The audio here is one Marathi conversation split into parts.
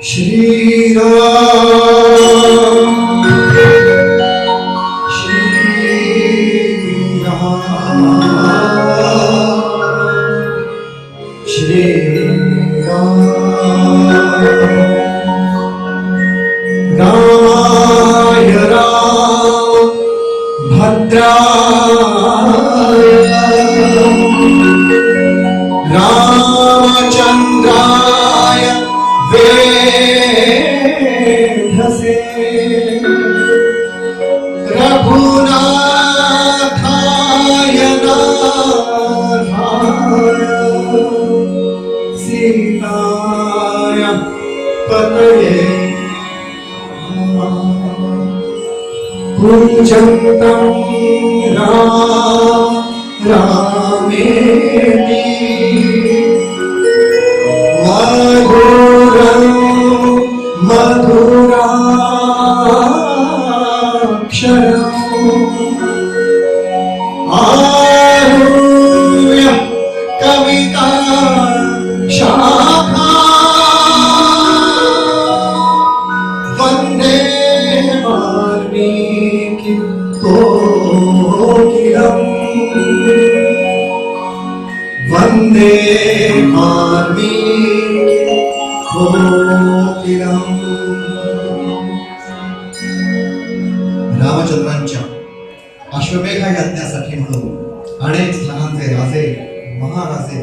श्री रामाय राम भद्राय रामचंद्राय वेधसे रघुनाथाय नाथाय सीताय पतये कुंजन्तं रामेति मधुरं मधुराक्षरम् आरुह्य कविता शाखा वन्दे वाल्मीकि कोकिलम् वन्दे वाल्मीकि कोकिलम्. रामचंद्रांच्या अश्वमेध यज्ञासाठी म्हणून अनेक स्थानांचे राजे, महाराजे,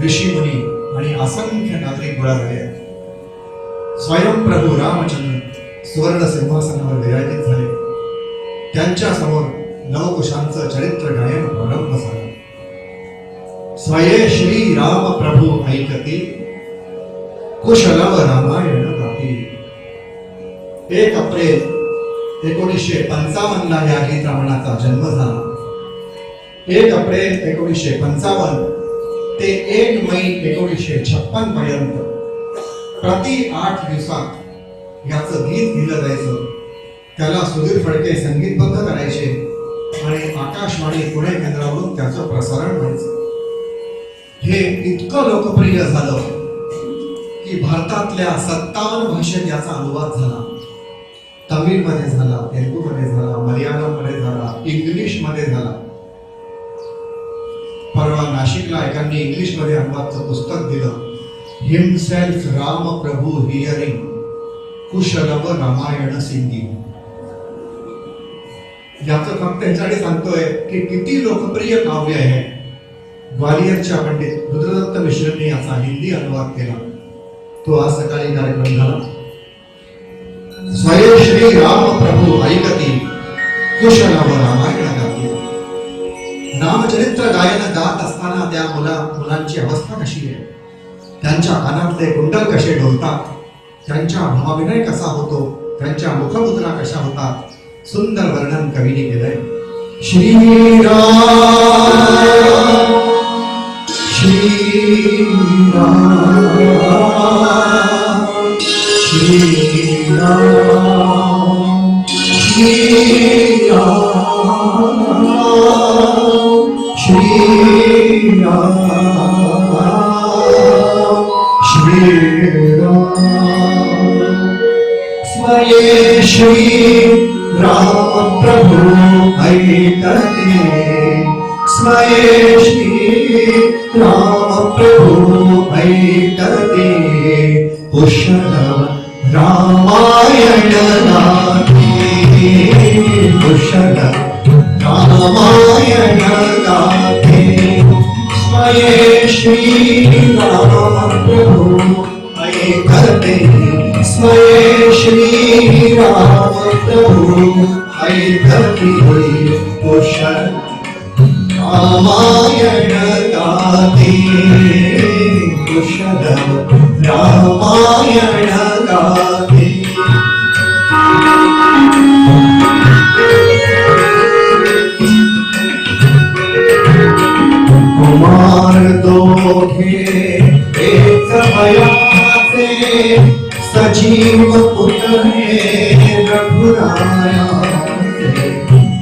ऋषीमुनी आणि असंख्य नागरिक गोळा झाले. स्वयंप्रभू रामचंद्र सुवर्ण सिंहासनावर विराजित झाले. त्यांच्या समोर नवकुशांचं चरित्र गायन प्रारंभ झाला. स्वये श्री राम प्रभू ऐकती कुशलव रामायण गाती. 1 एप्रिल 1955 या गीत रामायणाचा जन्म झाला. 1 एप्रिल 1955 ते 1 मे 1956 पर्यंत प्रति 8 दिवसात याचं गीत लिहिलं जायचं. त्याला सुधीर फडके संगीतबद्ध करायचे आणि आकाशवाणी पुणे केंद्रावरून त्याचं प्रसारण व्हायचं. हे इतकं लोकप्रिय झालं की भारतातल्या 57 भाषेत याचा अनुवाद झाला. तमिळ मध्ये झाला, तेलुगू मध्ये झाला, मल्याळम मध्ये झाला, इंग्लिश मध्ये झाला. परवा नाशिकला एकांनी इंग्लिश मध्ये अनुवादचं पुस्तक दिलं, हिमसेल्फ राम प्रभू हिअरिंग कुशलव रामायण सिंगिंग. याचं फक्त त्याच्याकडे सांगतोय की किती लोकप्रिय काव्य आहे. ग्वालियरच्या पंडित रुद्रदत्त मिश्रांनी याचा हिंदी अनुवाद केला. तो आज सकाळी कार्यक्रम झाला. स्वये श्री राम प्रभू ऐकती कुशलव रामायण गाती. रामचरित्र गायन गात असताना त्या मुलांची अवस्था कशी आहे, त्यांच्या कानातले कुंडल कसे डोलतात, त्यांच्या भावाभिनय कसा होतो, त्यांच्या मुखमुद्रा कशा होतात, सुंदर वर्णन कवीने केलंय. श्रीराम श्रीराम श्रीराम श्रीराम श्रीराम स्वये श्री राम प्रभु ऐकते. स्वये श्री राम प्रभु ऐकते कुशलव रामायण गाते. कुशलव रामायण गाते. स्वये श्री राम प्रभु ऐकते. स्वये श्री राम प्रभु ऐकते कुशलव रामायण गाते. कुशलव रामायण गाते. कुमार दोघे एक वयाचे सजीव पुतळे रघुरायाचे.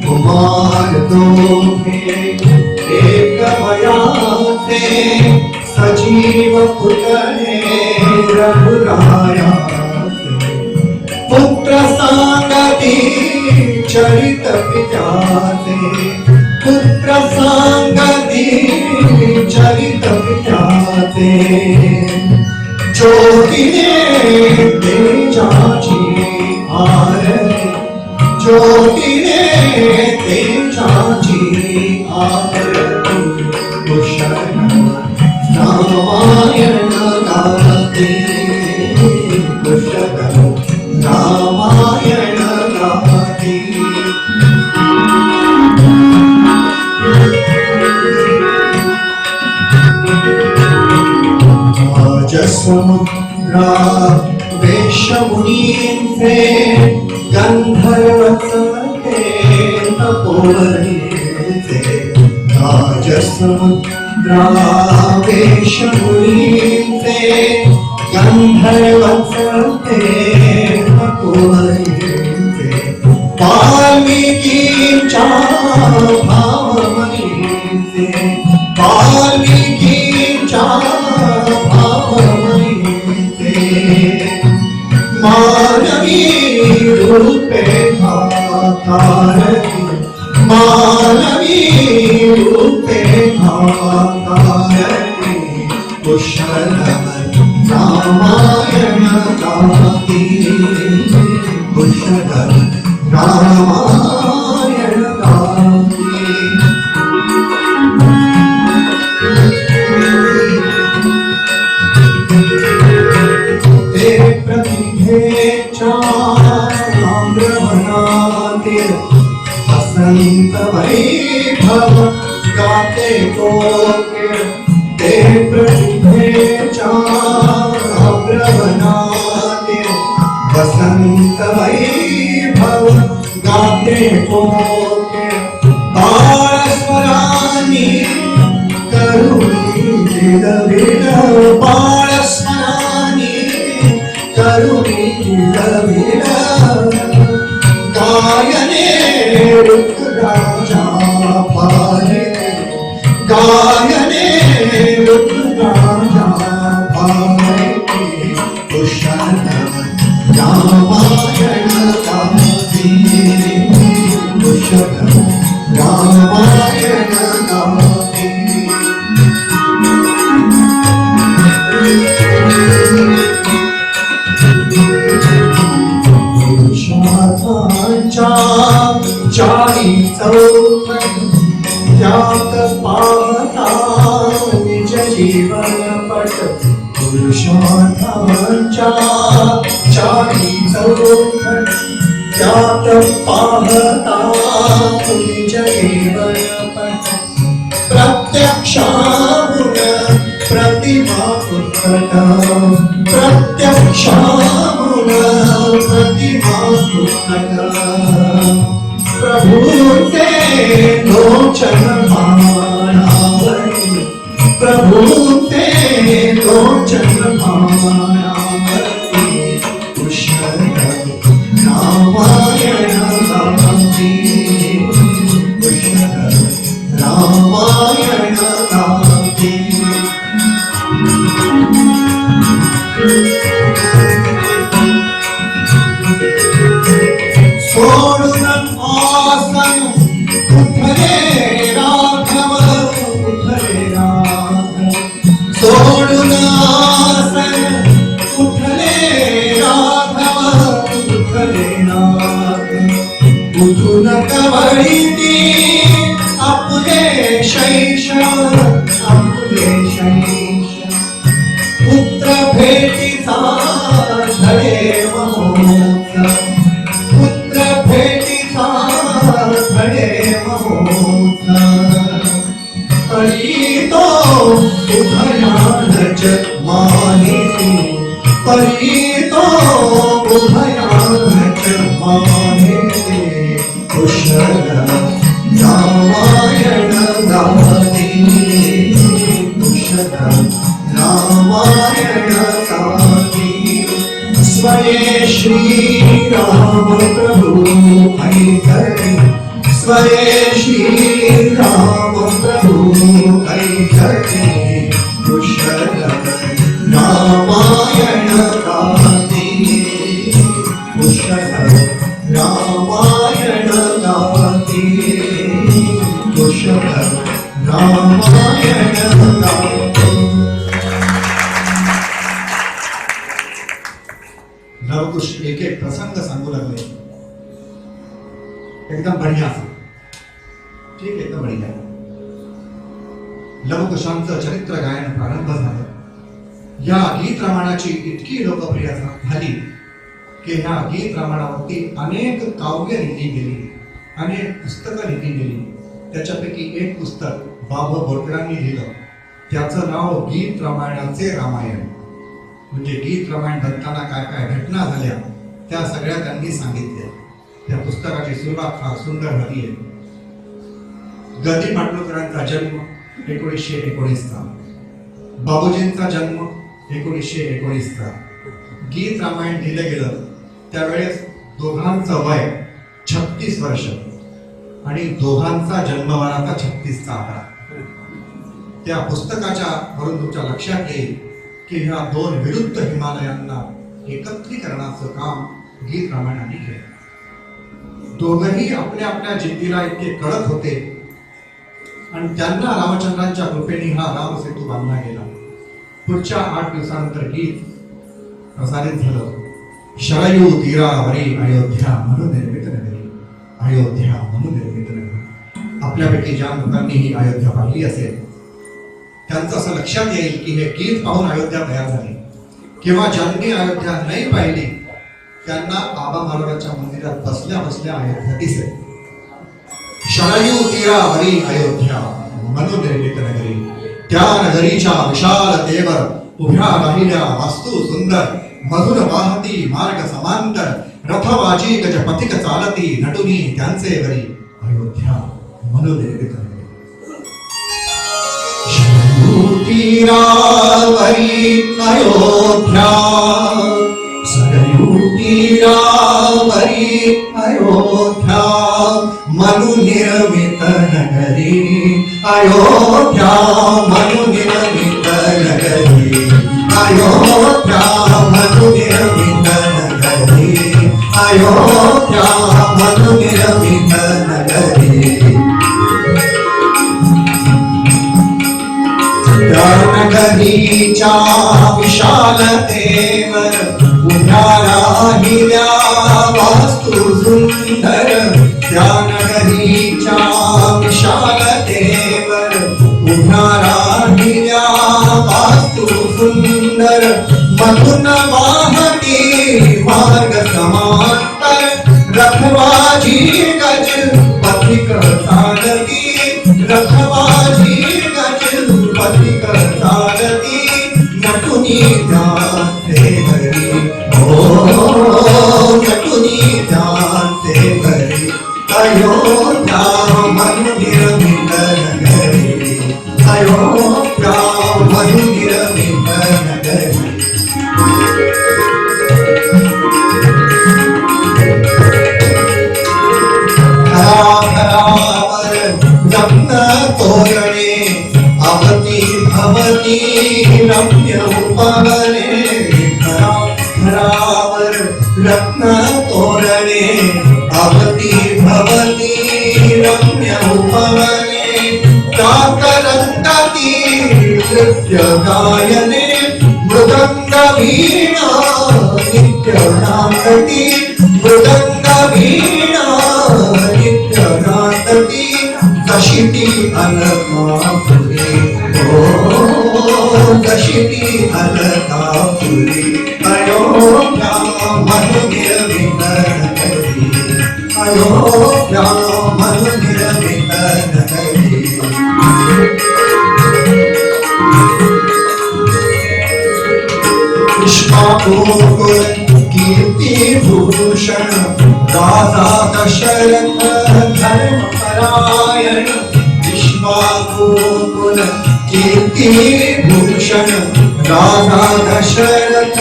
कुमार दोघे एक वयाचे सजीव पुतळे रघुराया. चरित पित्याचे पुत्र सांगती चरित पित्याचे ज्योतीने तेजाची आरती ज्योतीने तेजाची आरती कुशल रामायण गाते कुशल रामायण गाते समुद्रा वेशमुनींचे गंधर्वचे तपोवनीचे राजसमुद्रा वेशमुनींचे गंधर्वचे तपोवनीचे वाल्मिकींच्या भावमनींचे वाल्मिकींच्या मानवी रूपे भाकारती मानवी रूपे भाकारती कुशल रामायण गाती कुशल रामायण गाती वसंत वैभव गाते कोकिळ ते प्रतिभेच्या अग्रवनाते वसंत वैभव गाते कोकिळ बाळस्वरांनी करुणी विलविल बाळस्वरांनी करुणी विलविल गायने ऋतुराजा भाले गायने ऋतुराजा भाले कुशल रामायण गाती कुशल रामायण गाती चारी चौकट त्यात पाहता निज जीवनपट पुरुषार्थांच्या चारी चौकट त्यात पाहता निज जीवनपट प्रत्यक्षाहून प्रतिमा उत्कट प्रत्यक्षाहून प्रतिमा उत्कट प्रभु ते लोचन मानावती प्रभु ते लोचन मानावती कुशल रामायण गाती कुशल रामायण गाती सोडून आसन उठले राघव उठले राघव सोडून आसन उठले राघव उठले राघव उठून कवळीती आपले शैशव आपले शैशव पुत्र भेटीचा धडे महोत्सव पुत्र भेटीचा धडे महोत्सव परी तो उभयानच मानिती परी तो उभयानच मानिती कुशल रामायण गाती कुशल रामायण गाती स्वये श्री राम प्रभु ऐकते स्वये श्री राम प्रभु ऐकते कुशल रामायण गाती कुशल रामायण गाती लवकुश एक एक प्रसंग सांगू लागले. एकदम बढ़िया, ठीक, एकदम बढ़िया. लवकुशांचं चरित्र गायन प्रारंभ झालं. या गीत रामायणाची इतकी लोकप्रियता झाली की ह्या गीत रामायणावरती अनेक काव्य लिहिली गेली, अनेक पुस्तकं लिहिली गेली. त्याच्यापैकी एक पुस्तक बाबा बोरकरांनी लिहिलं, त्याचं नाव गीत रामायणाचे रामायण. म्हणजे गीत रामायण घडताना काय काय घटना झाल्या त्या सगळ्या त्यांनी सांगितल्या. त्या पुस्तकाची सुरुवात फार सुंदर झाली आहे. गदी माडगूळकरांचा जन्म 1919चा, बाबूजींचा जन्म 1919चा. गीत रामायण लिहिलं गेलं त्यावेळेस दोघांचं वय 36 वर्ष आणि दोघांचा जन्मवाराचा 36चा आकडा. त्या पुस्तकाच्या वरून तुमच्या लक्षात येईल की ह्या दोन विरुद्ध हिमालयांना एकत्रीकरणाचं काम गीत रामायणाने केलं. दोघंही आपल्या आपल्या जिद्दीला इतके कळत होते आणि त्यांना रामचंद्रांच्या कृपेने हा राम सेतू बांधला गेला. पुढच्या 8 दिवसानंतर गीत प्रसारित झालं. शरयू तीरावरी अयोध्या मनुनिर्मित नगरी, अयोध्या मनुनिर्मित नगरी. आपल्यापैकी ज्या लोकांनी ही अयोध्या पाहिली असेल त्यांचं असं लक्षात येईल की हे गीत पाहून अयोध्या तयार झाली, किंवा ज्यांनी अयोध्या नाही पाहिली त्यांना आबा महाराजांच्या मंदिरात बसल्या बसल्या अयोध्या दिसेल. शरयू तीरावरी अयोध्या मनुनिर्मित नगरी, त्या नगरीच्या विशालतेवर उभ्या राहिल्या वास्तू सुंदर, मधुर वाहती मार्ग समांतर, रथवाजी गज पथिक चालती नटुनी त्यांचे वरी, अयोध्या मनुनिर्मित नगरी. तीरावरी अयोध्या, सरयू तीरावरी अयोध्या मनुनिर्मित नगरी, अयोध्या मनुनिर्मित नगरी, अयोध्या मनुनिर्मित नगरी, अयोध्या मनुनिर्मित नगरी. त्या नगरीच्या विशालतेवर उभ्या राहिल्या वास्तू सुंदर, त्या नगरीच्या विशालतेवर उभ्या राहिल्या वास्तू सुंदर, मधुन वाहती मार्ग समांतर, रखवाजी गज पथिक चालती, रखवाजी गज पथिक चालती नटुनी त्यांचे घरी, हो नटुनी त्यांचे घरी, अयोध्या मनुनिर्मित नगरी, अयोध्या मनुनिर्मित नगरी. घराघरावर रत्न तोरणे, अवती भवती रम्य उपवने, घराघरावर रत्न तोरणे, अवती भवती रम्य उपवने, जागरंगती नृत्य गायने, मृदंग वीणा नित्य नादती, मृदंग वीणा नित्य नादती, कशिती अलकापुरी, ओ कशिती अलकापुरी, अयोध्या मनुनिर्मित नगरी, अयोध्या मनुनिर्मित नगरी. पुष्पाकुल कीर्ति भूषण, राजा दशरथ धर्मपरायण, पुष्पाकुल कीर्ति भूषण, राजा दशरथ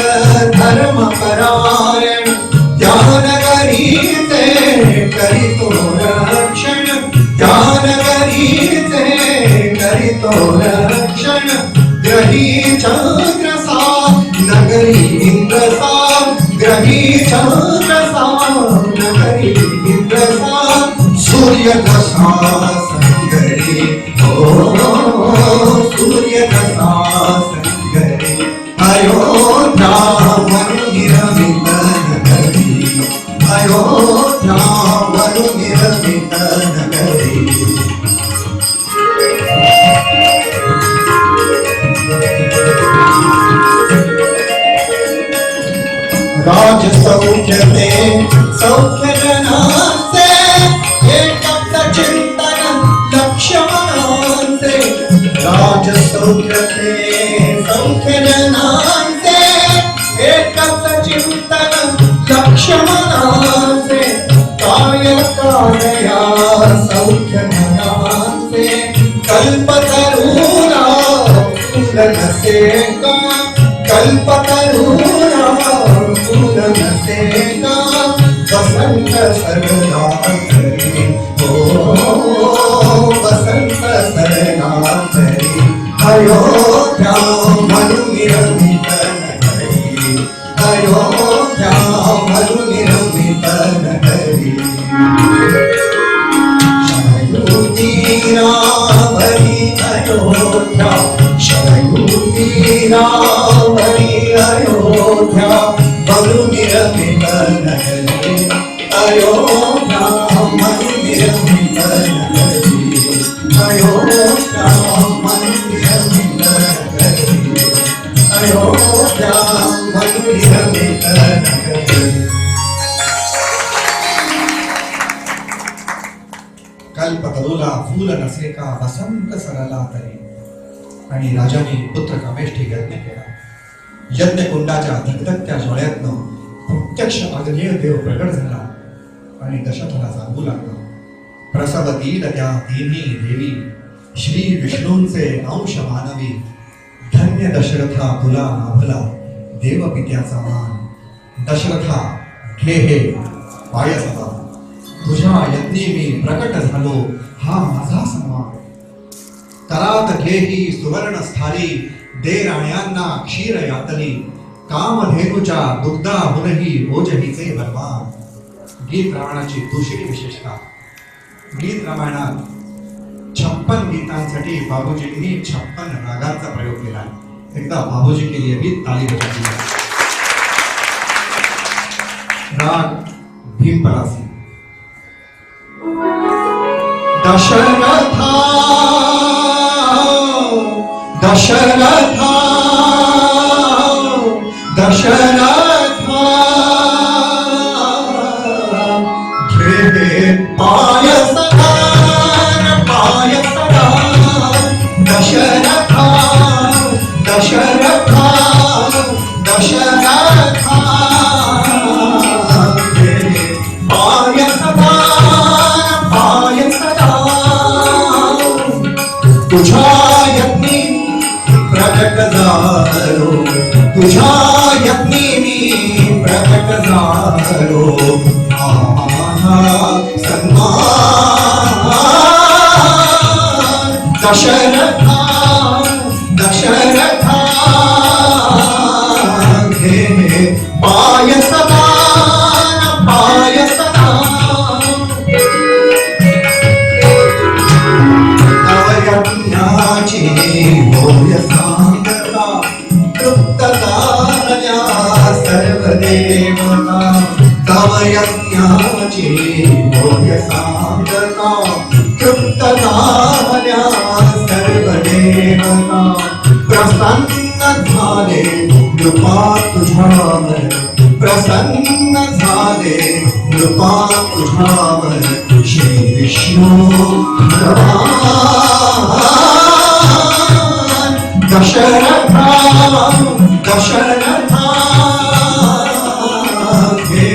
धर्मपरायण, त्या नगरीचे करितो रक्षण, त्या नगरीचे करितो रक्षण, ग्रही चंद्रसा नगरी इंद्रसा, ग्रही चंद्रसा नगरी इंद्रसा, सूर्य दशा संगरी, ओ सूर्य दशा संगरी, अयोध्या मनुनिर्मित राज सौख्यते सौख्य जनांचे एकच चिंतन लक्ष्मणांचे राज सौख्यते सौख्य जनांचे एकच चिंतन लक्ष्मणांचे काय काया सौख्य मनांचे कल्पतरूला फुलनसे का कल्पतरूला फुलनसे का वसंत सरला करी हो वसंत सरला करी अयोध्या मनुनिर्मित नगरी अयोध्या मनुनिर्मित नगरी शरयुतीरावरी अयोध्या शरयुतीरावरी अयोध्या मनुनिर्मित नगरी अयोध्या मनुनिर्मित नगरी अयोध्या मनुनिर्मित नगरी अयोध्या मनुनिर्मित नगरी कल्पतरूला फूल नसे का वसंत सरला तरी आणि राजाने पुत्र कामेष्ठी यज्ञ केला यज्ञ कुंडाच्या धगधगत्या ज्वाळ्यातनं प्रत्यक्ष आग्नेय देव प्रगट झाला आणि दशरथाला सांगू लागला प्रसवतील त्या तिन्ही देवी श्री विष्णूंचे अंश मानवी धन्य दशरथा तुला लाभला देवपित्याचा मान दशरथा घे हे पायसता तुझ्या यज्ञी मी प्रकट झालो हा माझा सन्मान तरात घेही सुवर्ण स्थाली दे राण्यांना क्षीर यातली कामधेनुच्या दुग्धाहूनही ओजहीचे बलवान गीत रामायणाची दुसरी विशेषता गीत रामायणात 56 गीतांसाठी बाबूजींनी 56 रागांचा प्रयोग केला एकदा बाबूजी के लिए भी ताली बजाइए राग भीमपरासी दशरथा दशरथा दशरथा घे पायसदार पायसदार दशरथा दशरथा दशरथा घे पायसदार पायसदार तुझ्या यज्ञी प्रकट झालो तुझ्या यज्ञी मी प्रकट झालो सन्मान दशरथा दशरथा घे पायसदार पायसदार यज्ञाची होय सांगता तृप्ततारण्या सर्व देवता तव यज्ञाची होय सांगता तृप्ततारण्या सर्व देवता प्रसन्न झाले कृपा तुझ्यावर प्रसन्न झाले कृपा तुझ्यावर श्री विष्णू दशरथा दशरथा घे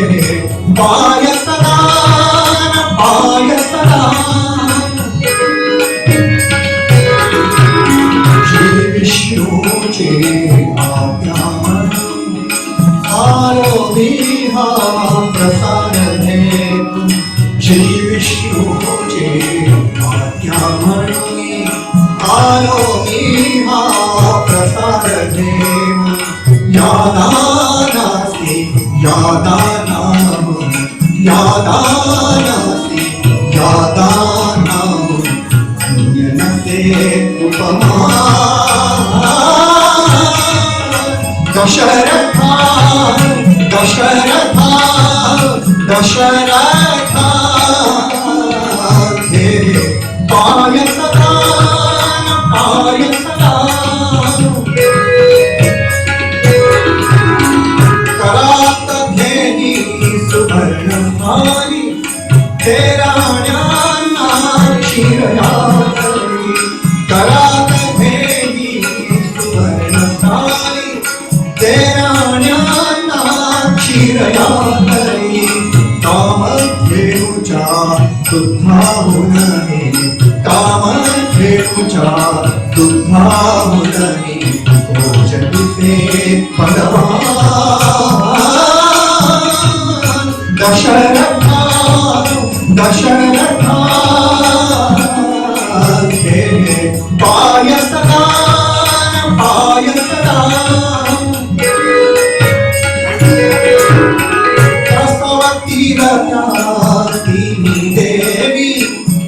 पायसदार पायसदार श्री विष्णूचे आज्ञा आलो विहा प्रसाद घेतून श्री विष्णूचे आज्ञा म्हणून आलो विहा प्रसाद घेऊन यादानासी यादानाम यादानासी यादानाम अन्यनसे उपमा दशरथा दशरथा दशरथा घे पायसदार पायसदार करात क्षीरयातरी कामधेनुच्या दुग्धाहुननी कामधेनुच्या दुग्धाहुननी भोजनिते पदवान दशरथा दशरथा हे पायसदान पायसदान तिनी देवी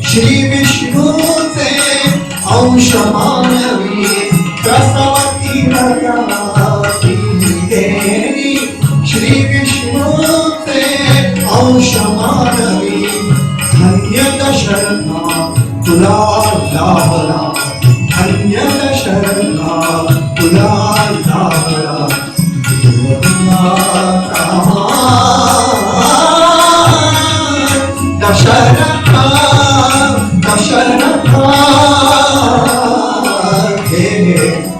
श्री विष्णूचे अंश मानवी प्रसवती तिनी देवी श्री विष्णूचे अंश मानवी धन्य दशरथा तुला लाभला धन्य दशरथा तुला लाभला दशरथा दशरथा हे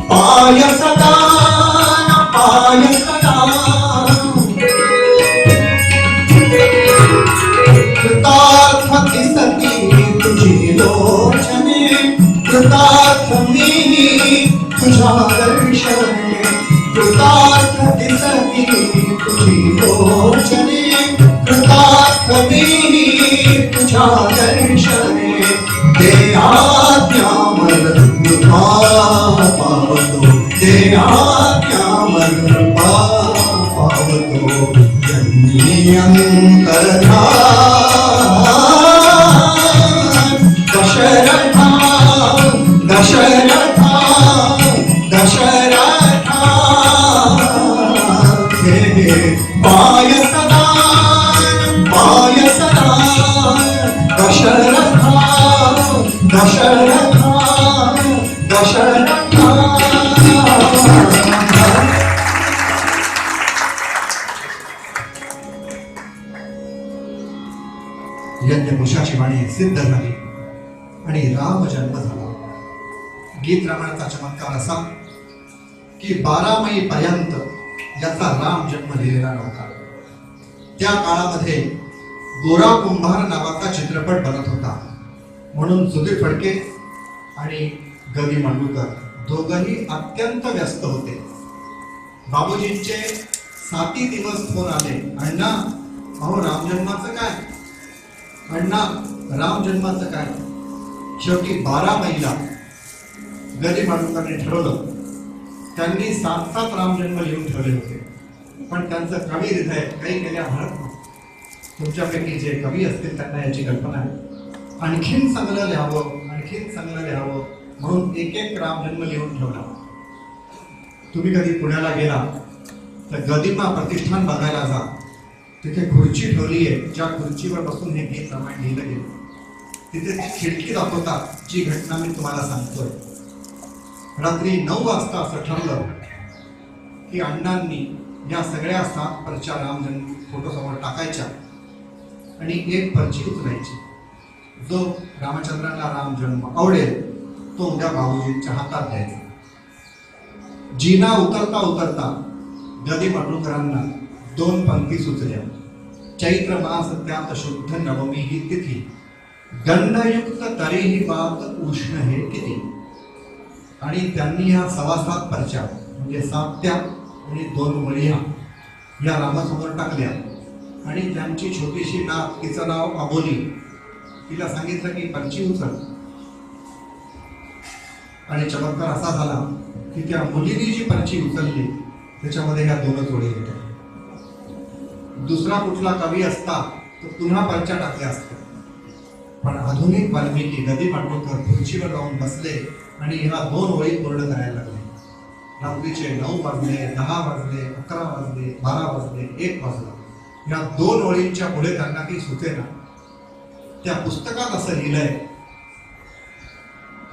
पायसदान पायसदान कृतार्थी सती तुझी लोचने कृतार्थ मी तुझ्या दर्शने कृतार्थी सती तुझी लोचने कृतार्थ मी तुझ्या दर्शने ते आज्ञामल कृपा पावतो ते आज्ञामल कृपा पावतो जन्मी अंतर्धान दशरथा दशरथा दशरथा हे पायसदान पायसदान दशरथा दशरथा दशरथा यज्ञपुरुषाची वाणी सिद्ध झाली आणि राम जन्म झाला. गीत रामायणाचा चमत्कार असा की 12 मे पर्यंत याचा राम जन्म लिहिलेला नव्हता. त्या काळामध्ये गोरा कुंभार नावाचा चित्रपट बनत होता, म्हणून सुधीर फडके आणि गदी मांडूकर दोघंही अत्यंत व्यस्त होते. बाबूजींचे 7 दिवस फोन आले, अण्णा अहो रामजन्माचं काय, अण्णा रामजन्माचं काय. शेवटी 12 मेला गदी मांडूकरने ठरवलं. त्यांनी 7 रामजन्म लिहून ठेवले होते, पण त्यांचं कवी हृदय काही केल्या भरत नव्हतं. तुमच्यापैकी जे कवी असतील त्यांना याची कल्पना आहे. आणखीन चांगलं लिहावं आणखीन चांगलं लिहावं म्हणून एक रामजन्म लिहून ठेवला. तुम्ही कधी पुण्याला गेला तर गदिमा प्रतिष्ठान बघायला जा. तिथे खुर्ची ठेवली आहे, ज्या खुर्चीवर बसून हे गीत रामायण लिहिलं गेलं. तिथे ती खिडकी दाखवतात, जी घटना मी तुम्हाला सांगतोय. रात्री 9 वाजता असं ठरलं की अण्णांनी या सगळ्या 7 पर्च्या रामजन्म फोटो समोर टाकायच्या आणि एक पर्ची उचलायची. जो रामचंद्रांना रामजन्म आवडेल तो उद्या बाबूजींच्या हातात द्यायचा. जिना उतरता उतरता गदी मांडूकरांना 2 पंक्ती सुचल्या. चैत्र मास त्यात शुद्ध नवमी ही तिथी गंधयुक्त तरीही बात उष्ण हे किती. आणि त्यांनी ह्या 7 पर्च्या म्हणजे 7 आणि 2 वळ्या या रामासमोर टाकल्या आणि त्यांची छोटीशी नात, तिचं नाव अबोली, तिला सांगितलं की पर्ची उचल. आणि चमत्कार असा झाला की त्या मुलीने जी पर्ची उचलली त्याच्यामध्ये ह्या 2च ओळी होत्या. दुसरा कुठला कवी असता तर पुन्हा पर्च्या टाकल्या असत्या, पण आधुनिक वाल्मिकी गदी मांडूकर खुर्चीवर जाऊन बसले आणि ह्या 2 ओळी पूर्ण करायला लागले. रात्रीचे 9 वाजले, 10 वाजले, 11 वाजले, 12 वाजले, 1 वाजला. या 2 ओळींच्या पुढे त्यांना काही सुचेना. त्या पुस्तकात असं लिहिलंय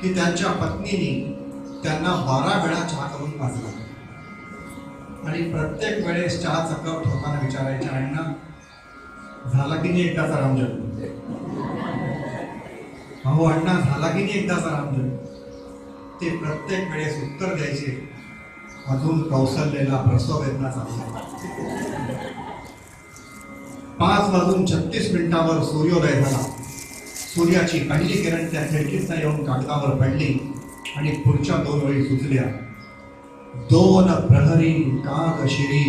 की त्यांच्या पत्नीने त्यांना 12 वेळा चहा करून पाजला आणि प्रत्येक वेळेस चहाचा कप ठोकाना विचारायच्या, अण्णा झाला की नाही एकदाचा रामजन्म. अहो अण्णा झाला की नाही एकदाचा रामजन्म. ते प्रत्येक वेळेस उत्तर द्यायचे, अजून कौशल्यला प्रसव वेदना चालू. 5:36 सूर्योदय झाला. सूर्याची पहिली किरण त्या खिडकीतनं येऊन कागदावर पडली आणि पुढच्या 2 ओळी सुचल्या. 2 प्रहरी काग शिरी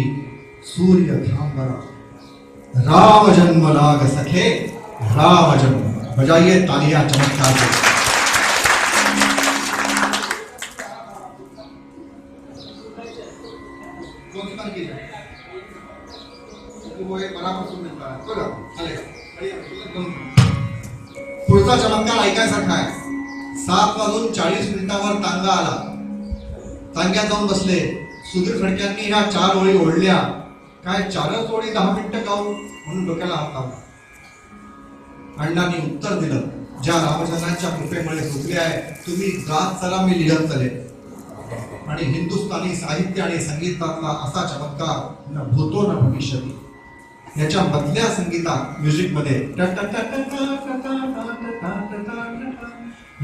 सूर्य थांबला, राम जन्म लाग सखे राम जन्म. बजाइए तालियां चमत्कार से. पुढचा चमत्कार ऐकायसारखा आहे. 7:40 तांगा आला. तांग्यात जाऊन बसले. सुधीर फडक्यांनी ह्या 4 ओळी ओढल्या. काय 4च ओळी 10 मिनिटं गाऊ म्हणून डोक्याला हात लावला. अण्णांनी उत्तर दिलं, ज्या रामचंद्रांच्या कृपेमुळे सुचले आहे तुम्ही गात चला, मी लिहत चले. आणि हिंदुस्थानी साहित्य आणि संगीतातला असा चमत्कार न भूतो न भविष्यती. याच्या मधल्या संगीतात म्युझिक मध्ये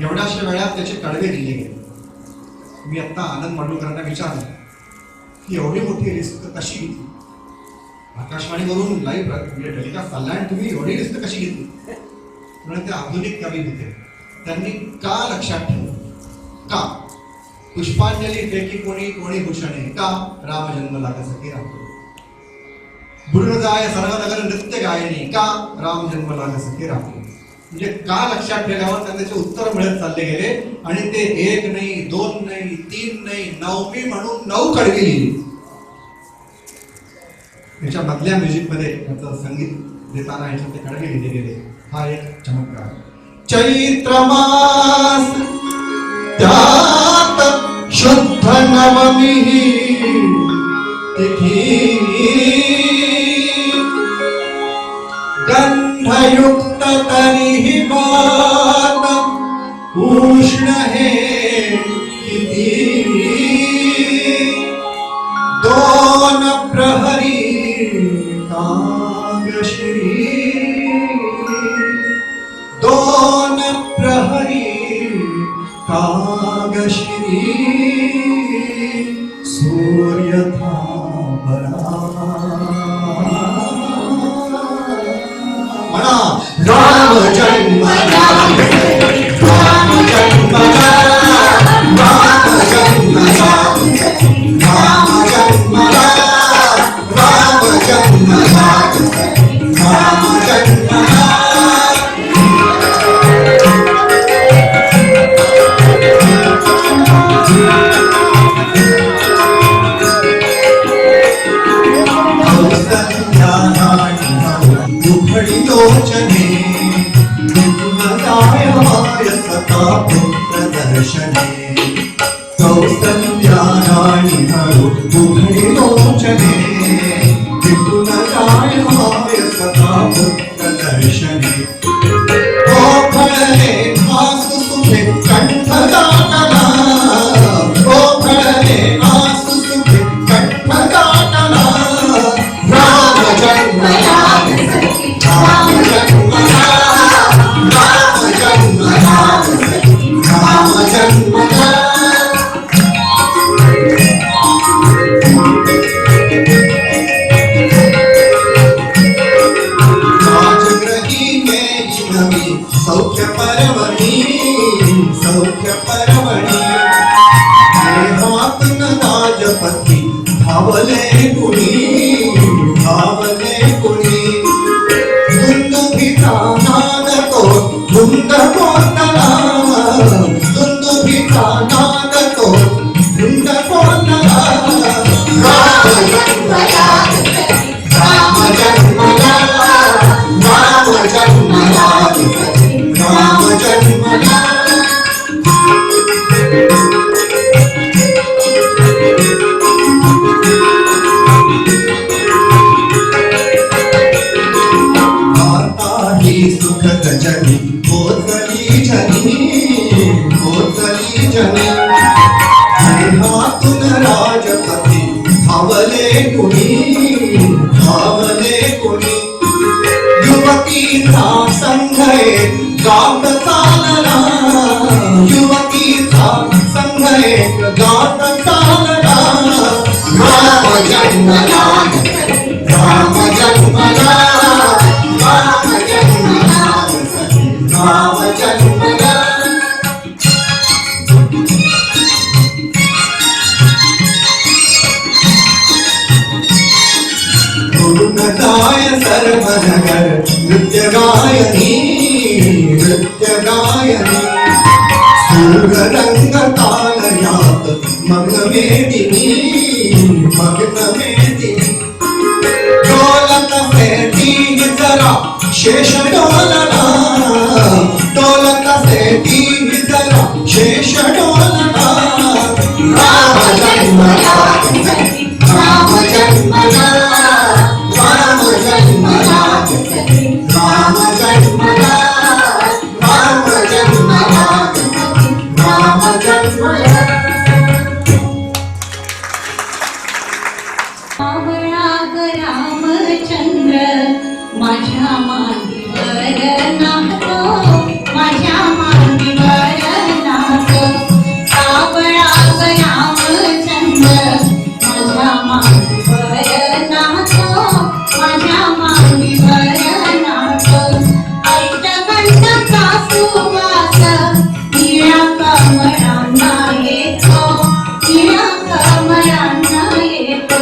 एवढ्याशा वेळात त्याचे कडवे दिले गेले. मी आता आनंद माडगूळकरांना विचारलं की एवढी मोठी रिस्क कशी घेतली. आकाशवाणीवरून लाईव्ह टेलिकास्ट चालला आणि तुम्ही एवढी रिस्क कशी घेतली. म्हणून ते आधुनिक कवी होते. त्यांनी का लक्षात ठेवलं, का पुष्पांजली पैकी कोणी कोणी भूषणे, का राम जन्म लाग सखे राम. बुडून जाय सर्व नगर नृत्य गायनी, का राम जन्म लाग सखे राम. म्हणजे का लक्षात ठेवल्यावर त्याचे उत्तर मिळत चालले गेले आणि ते 1 नाही 2 नाही 3 नाही 9 म्हणून 9 कडवी लिहिली. त्याच्या मधल्या म्युझिक मध्ये त्याचं संगीत देताना ह्याच्यात ते कडवे लिहिले गेले. हा एक चमत्कार. चैत्र मास त्यात शुद्ध नवमी तिथी गंधयुक्त तरीही बात उष्ण हे किती. 2 प्रहरी कागश्री 2 प्रहरी कागश्री सूर्य थांबला. राम जन्म राम जन्म राम जन्म राम जन्म राम जन्म राम जन्म. लोचने विपुलताय सता पुत्रदर्शने. कौसल्याराणी हरु उघडी लोचने विपुलताय सता पुत्रदर्शने. ओफळले आसु सुखे कंठ दाटला, ओफळले आसु सुखे कंठ दाटला. राम जन्म राम जन्म राम जन्म राम जन्म. राजग्रही में नवी सौख्य परवणी सौख्य परवणी. देहातून राजपती धावले कुणी धावले कुणी. दुंदुभिचा नाद तो धुंद कोंडला, दुंदुभिचा नाद तो धुंद कोंडला. राम जन्म राम जन्म राम जन्म राम जन्म. सुखद जनी कोतली जनी कोतली जनी. देहातून राजपती धावले कुणी धावले कुणी. युवतीचा संघ गात चालला, युवतीचा संघ गात चालला. राम जन्म राम जन्म सर्व नगर नृत्य गायनी सूर रंग ताल यात मग्न मेदिनी डोलत सेठी जरा शेष डोलना डोलत सेठी जरा शेष डोलना राम जन्मला राम जन्मला राम जन्मला राम जन्मला राम जन्मला राम जन्मला रामचंद्र माझ्या मांडीवर नाचतो माझ्या मांडीवर नाचतो सावळा रामचंद्र माझ्या मांडीवर नाचतो माझ्या मांडीवर नाचतो ऐटगंटाचा सुवास निळ्या कमळांना येतो निळ्या कमळांना येतो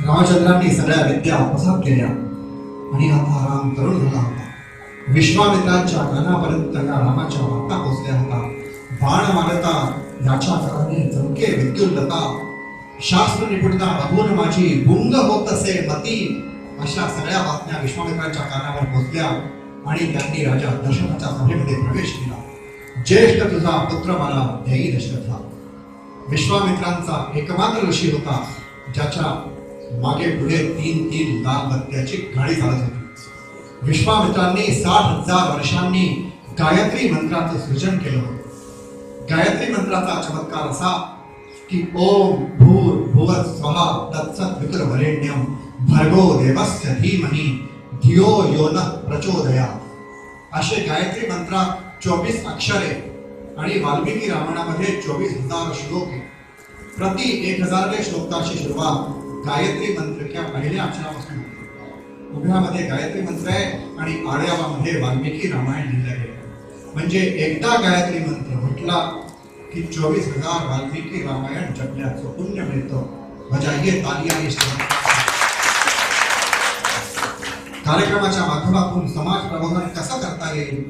रामचंद्रांनी सगळ्या विद्या आत्मसात केल्या आणि आता राम तरुण झाला होता. विश्वामित्रांच्या कानापर्यंत त्या रामाच्या वार्ता पोचल्या होता. बाण मारता याच्या कानाने चमके विद्युल्लता, शास्त्र निपुणता बघून माझी गुंग होत असे मती, अशा सगळ्या बातम्या विश्वामित्रांच्या कानावर पोचल्या आणि त्यांनी राजा दशरथाच्या सभेमध्ये प्रवेश केला. ज्येष्ठ तुझा पुत्र मला देई दशरथा. विश्वामित्रांचा एकमात्र ऋषी होता ज्याच्या मागे पुढे 3 दाम्पत्याची गाडी चालत होती. विश्वामित्रांनी 60,000 वर्षांनी गायत्री मंत्राचं सृजन केलं होतं. गायत्री मंत्राचा चमत्कार असा की ओम भूर भुवः स्वः तत्सत् वितुर्वरेण्यं भर्गो देवस्य धीमहि धियो यो नः प्रचोदयात्. असे गायत्री मंत्रात 24 अक्षरे आणि वाल्मिकी रामायणामध्ये 24,000 श्लोक आहेत. प्रति 1000 श्लोकाची सुरुवात गायत्री मंत्राच्या पहिल्या अक्षरापासून होते. उभ्यामध्ये गायत्री मंत्र आहे आणि आडव्यामध्ये वाल्मिकी रामायण लिहिलं आहे. म्हणजे एकदा गायत्री मंत्र म्हटला की 24,000 वाल्मिकी रामायण जपण्याचं पुण्य मिळतं. बजाइए तालियां इस कार्यक्रमाच्या माध्यमातून समाज प्रबोधन कसं करता येईल.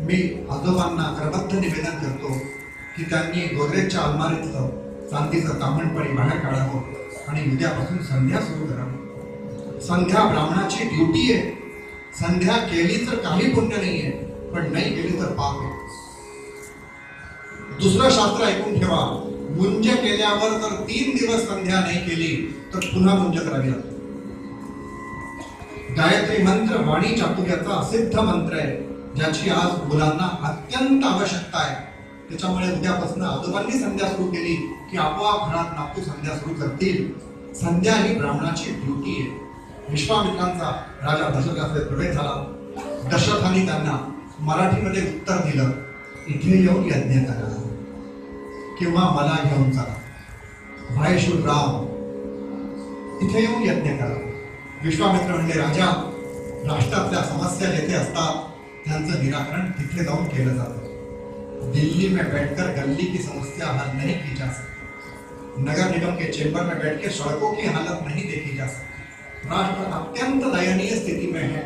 मी आजोबांना करबद्ध निवेदन करतो की त्यांनी गोदरेजच्या अलमारीतलं चांदीचं तांबणपणी बाहेर काढावं आणि उद्यापासून संध्या सुरू करावी. संध्या ब्राह्मणाची ड्युटी आहे. संध्या केली तर काही पुण्य नाहीये, पण नाही केली तर पाप आहे. दुसरं शास्त्र ऐकून ठेवा, मुंज केल्यावर जर 3 दिवस संध्या नाही केली तर पुन्हा मुंज करावी लागते. गायत्री मंत्र वाणी चातुर्याचा सिद्ध मंत्र आहे, ज्याची आज मुलांना अत्यंत आवश्यकता आहे. त्याच्यामुळे उद्यापासून आजोबांनी संध्या सुरू केली की आपोआप घरात नातू संध्या सुरू करतील. संध्या ही ब्राह्मणाची ड्युटी आहे. विश्वामित्रांचा राजा दशरथाकडे प्रवेश झाला. दशरथाने त्यांना मराठीमध्ये उत्तर दिलं, इथे येऊन यज्ञ करा किंवा मला घेऊन चला. भाई राम, इथे येऊन यज्ञ करा. विश्वामित्र म्हणले, राजा, राष्ट्रातल्या समस्या जेथे असतात त्यांचं निराकरण तिथे जाऊन केलं जातं. दिल्ली में बैठकर गली की समस्या हल नहीं की जा सकती. नगर निगम के चेंबर में बैठ के सड़कों की हालत नहीं देखी जा सकती. राष्ट्र अत्यंत दयनीय स्थिति में है.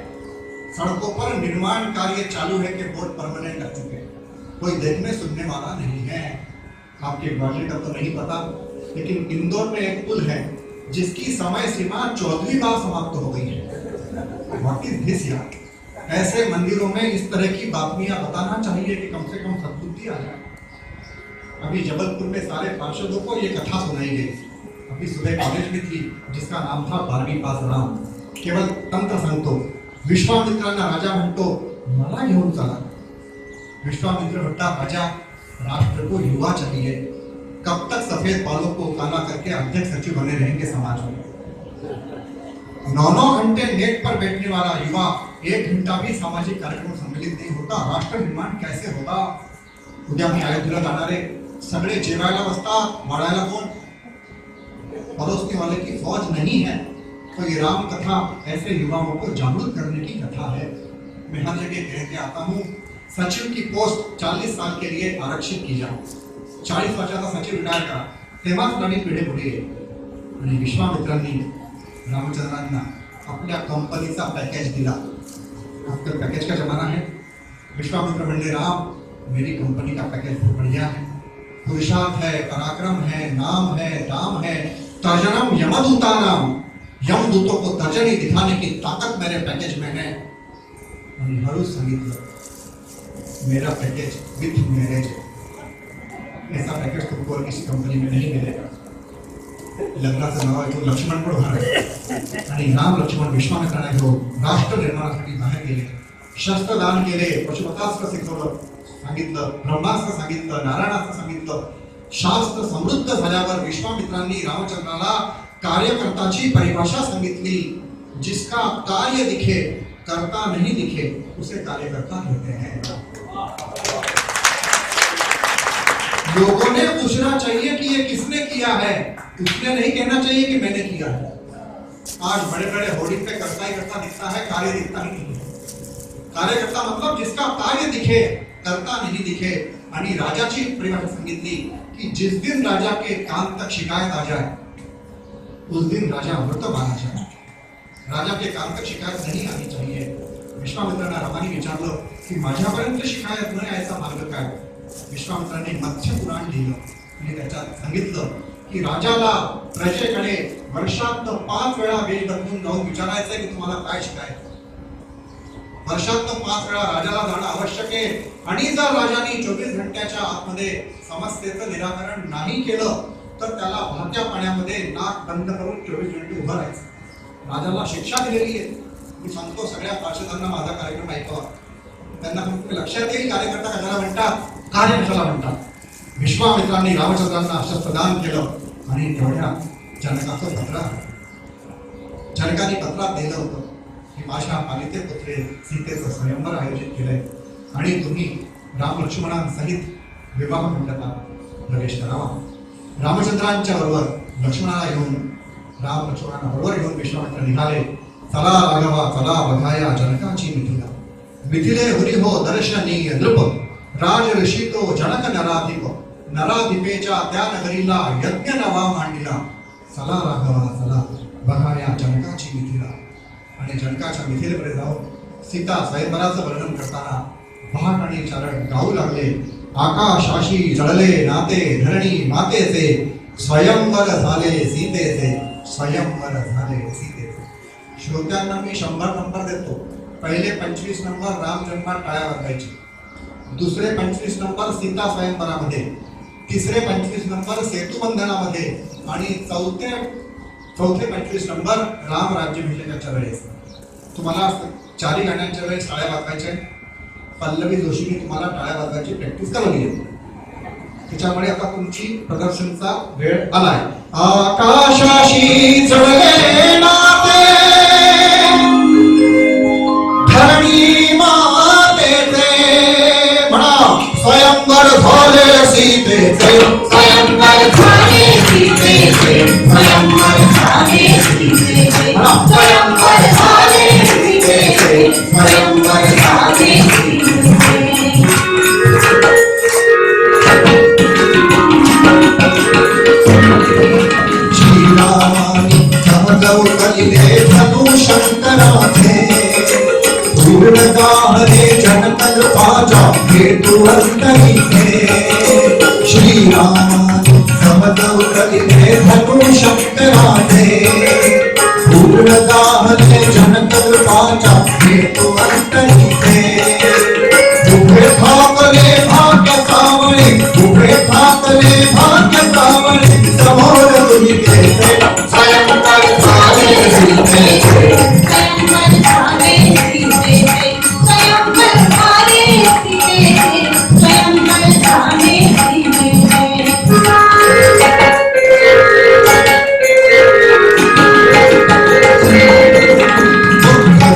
सड़कों पर निर्माण कार्य चालू है कि बोर्ड परमानेंट लग चुके हैं. कोई देखने सुनने वाला नहीं है. आपके ग्वालियर का तो नहीं पता, लेकिन इंदौर में एक पुल है जिसकी समय सीमा 14वीं बार समाप्त हो गई है. व्हाट इज दिस यार. ऐसे मंदिरों में इस तरह की बातमियां बताना चाहिए कि कम से कम सद्बुद्धि आ जाए. अभी जबलपुर में सारे पार्षदों को ये कथा सुनाई गई. अभी सुबह कॉलेज में थी जिसका नाम था 12वीं पास राम. केवळ तंत्र सांगतो, विश्वामित्रांना राजा म्हणतो, मला घेऊन चला. विश्वामित्र म्हणता, राजा, राष्ट्र को युवा चाहिए. कब तक सफेद बालों को काला करके अध्यक्ष सचिव बने रहेंगे समाज में. 9-9 घंटे नेट पर बैठने वाला युवा 1 घंटा भी सामाजिक कार्यक्रम सम्मिलित नहीं होता. राष्ट्र निर्माण कैसे होगा. उद्या मी अयोध्येला जाणारे सगळे जेवायला बसतात, वाढायला कोण. परोसने वाले की फौज नहीं है. तो ये राम कथा ऐसे युवाओं को जागरूक करने की कथा है. मैं हर जगह कह के आता हूँ, सचिव की पोस्ट 40 साल के लिए आरक्षित की जाए. 40 वर्षाचा सचिव रिटायर करा, तेव्हाच नवीन पिढी पुढे येईल. आणि विश्वामित्रांनी रामचंद्रांना आपल्या कंपनीचा पॅकेज दिला. आजकल पैकेज का जमाना है. विश्वामित्र म्हणले, राम, मेरी कंपनी का पैकेज बहुत बढ़िया है. पुरुषार्थ है, पराक्रम है, नाम है, दाम है, तर्जनम यमदूता नाम. यमदूतों को तर्जनी दिखाने की ताकत मेरे पैकेज में है. आणि हळूच सांगितलं, मेरा पैकेज विथ मैरिज है. ऐसा पैकेज तुमको और किसी कंपनी में नहीं मिलेगा. लग्नाचं नाव ऐकून लक्ष्मण पण उभारले आणि राम लक्ष्मण विश्वामित्रांना घेऊन राष्ट्र निर्माणासाठी बाहेर गेले. शस्त्रदान केले, पशुपतास्त्र शिकवलं, सांगितलं, ब्रह्मास्त्र सांगितलं, नारायणास्त्र सांगितलं. शास्त्र समृद्ध झाल्यावर विश्वामित्रांनी रामचंद्राला कार्यकर्ताची परिभाषा सांगितली. जिसका कार्य दिखे, करता नहीं दिखे, उसे कार्यकर्ता कहते हैं. लोगों ने पूछना चाहिए कि ये किसने किया है, उसने नहीं कहना चाहिए कि मैंने किया है. आज बड़े बड़े होर्डिंग पे करता ही करता दिखता है, कार्य दिखता ही नहीं है. कार्यकर्ता मतलब जिसका कार्य दिखे, करता नहीं दिखे. आणि राजाची परिभाषा सांगितली कि जिस दिन राजा के कान तक शिकायत आ जाए उस दिन राजा मृत माना जाए. राजा के कान तक शिकायत नहीं आनी चाहिए. विश्वामित्रांना रामाने विचारलं की माझ्यापर्यंत शिकायत न यायचा मार्ग काय. विश्वामित्रांनी मत्स्य पुराण लिहिलं आणि त्याच्यात सांगितलं की राजाला प्रजेकडे वर्षात 5 वेळा वेळ बदलून जाऊन विचारायचंय की तुम्हाला काय शिकायचं. वर्षात 5 वेळा राजाला जाणं आवश्यक आहे. आणि जर राजाने 24 घंट्याच्या आतमध्ये समस्येचं निराकरण नाही केलं तर त्याला वाहत्या पाण्यामध्ये नाक बंद करून 24 घंटे उभं राहायचं. राजाला शिक्षा दिलेली आहे. मी सांगतो सगळ्या पार्षदांना माझा कार्यक्रम ऐकावा. त्यांना लक्षात येईल कार्यकर्ता कशाला म्हणतात, कार्य कशाला म्हणतात. विश्वामित्रांनी रामचंद्रांना शस्त्रदान केलं आणि तेवढ्या जनकाचं पत्र, जनकाने पत्रात लिहिलं होतं की माझ्या पालिते पुत्रे सीतेचं स्वयंवर आयोजित केलंय आणि तुम्ही राम लक्ष्मणांसहित विवाह मंडपात प्रवेश करावा. रामचंद्रांच्या बरोबर लक्ष्मणाला घेऊन राम लक्ष्मणांना बरोबर घेऊन विश्वामित्र निघाले. चला राघवा चला बघाया जनकाची मिथिला. मिथिले हुरी हो दर्शनीय नृप, राज ऋषी तो जनक नराधिप. नराधिपेच्या त्या नगरीला यज्ञ नवा मांडला. चला राघवा चला बघा या जनकाची मिथिला. आणि जनकाच्या मिथिलेकडे जाऊन सीता स्वयंवराचं वर्णन करताना भाट आणि चरण गाऊ लागले. आकाशाशी जळले नाते धरणी मातेचे, स्वयंवर झाले सीतेचे, स्वयंवर झाले सीतेचे. श्रोत्यांना मी 100 नंबर देतो. पहिले 25 नंबर राम जन्मात टाळ्या वाजवायचे, दुसरे 25 नंबर सीता स्वयंवरामध्ये, तिसरे 25 नंबर सेतुबंधनामध्ये आणि चौथे 25 नंबर राम राज्याभिषेकाच्या वेळेस. तुम्हाला चारी गाण्यांच्या वेळेस टाळ्या वाजवायच्या. पल्लवी जोशीने तुम्हाला टाळ्या वाजवायची प्रॅक्टिस करवली आहे. त्याच्यामुळे आता तुमची प्रदर्शनचा वेळ आलाय. आकाशाशी जळले नाते धरणी मातेचे, म्हणा स्वयंवर झाले सीतेचे, स्वयंवर झाले सीतेचे, स्वयंवर झाले सीतेचे, स्वयंवर झाले सीतेचे, स्वयंवर झाले सीतेचे. श्रीरामानी समजव कलिले धनु शंकराचे, पूर्णगाहरे जनकल पाजा हेतु अंतरिते. श्रीरामानी समजव कलिले धनु शंकराचे, पूर्णगाहरे जनकल पाजा हेतु अंतरिते. उभे ठाकले भाग्य सावळे, उभे ठाकले भाग्य सावळे, समोर तुम्ही केले स्वयंवर झाले सीतेचे, स्वयंवर झाले सीतेचे, स्वयंवर झाले सीतेचे, स्वयंवर झाले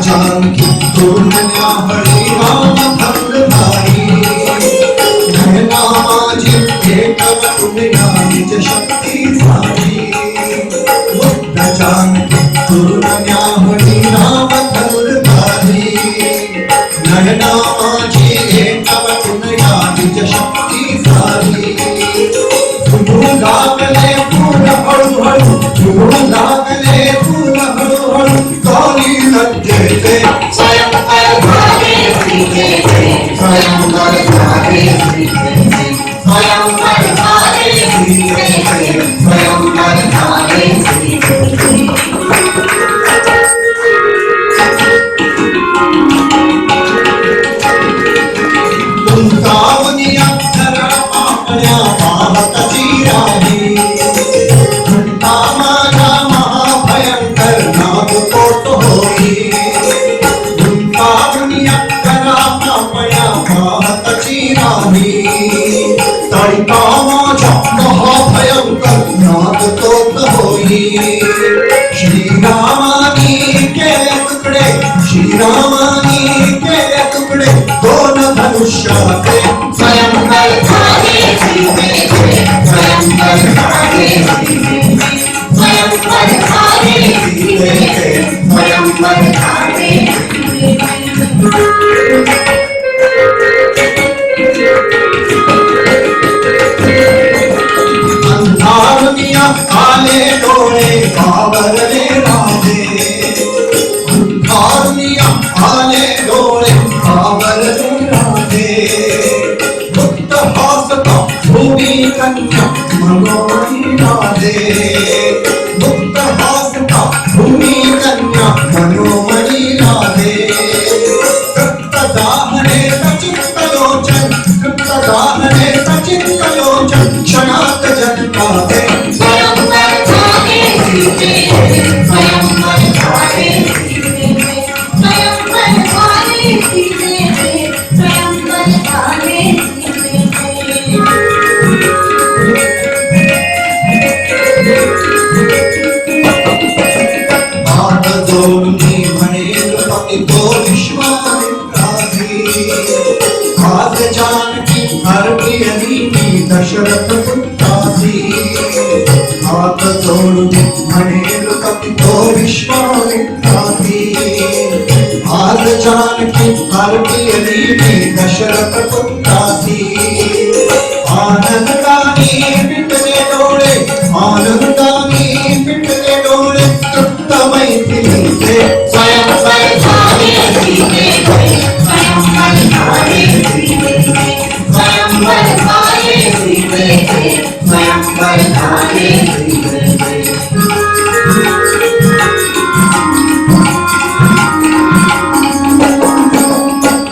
जानकी तोरण्या हळी राम धरणारी, नयना माझी एकव तुमया निज शक्ती झाली. मुक्त जानकी तोरण्या हळी राम धरणारी, नयना माझी एकव तुमया निज शक्ती झाली. फुलू लागले फूल हळूहळू, फुलू लागले फूल हळूहळू, काली लज्जेचे स्वयंवर झाले सीतेचे, स्वयंवर झाले सीतेचे, स्वयंवर झाले सीतेचे, स्वयंवर झाले सीतेचे. तुमकावनी अक्षरा पाकळ्या पाहतची राही, घंटा माझा महाभयंकर नाग कोट होई. तुमकावनी अक्षरा पाकळ्या पाहतची राही, तळका माझा महाभयंकर नाग कोट होई. श्रीरामानी केले तुकडे, श्रीरामानी केले तुकडे, दोन धनुष्याचे. स्वयंवर झाले सीतेचे, स्वयंवर झाले सीतेचे, स्वयंवर झाले सीतेचे, स्वयंवर झाले अंधारुनिया आले डोळे बावरले राजे, अंधारुनिया आले डोळे बावरले राजे. मुक्त हासता भूमी कन्या मनोमणी राजे, मुक्त हासता भूमी कन्या मनोमणी राजे. तृप्तदाहने सचित्तलोचन, तृप्तदाहने सचित्तलोचन, क्षणात जन्माते. स्वयंवर झाले सीतेचे, स्वयंवर झाले सीतेचे, स्वयंवर झाले सीतेचे, स्वयंवर झाले सीतेचे. हात जोडून म्हणेल पती तो विश्वामित्रासी, आज जानकी हरविली मी दशरथ पुत्रासी. हात जोडून म्हणेल पती तो विश्वामित्रासी, आज जानकी हरविली मी दशरथ पुत्रासी. आनंदा झाले श्री जय जय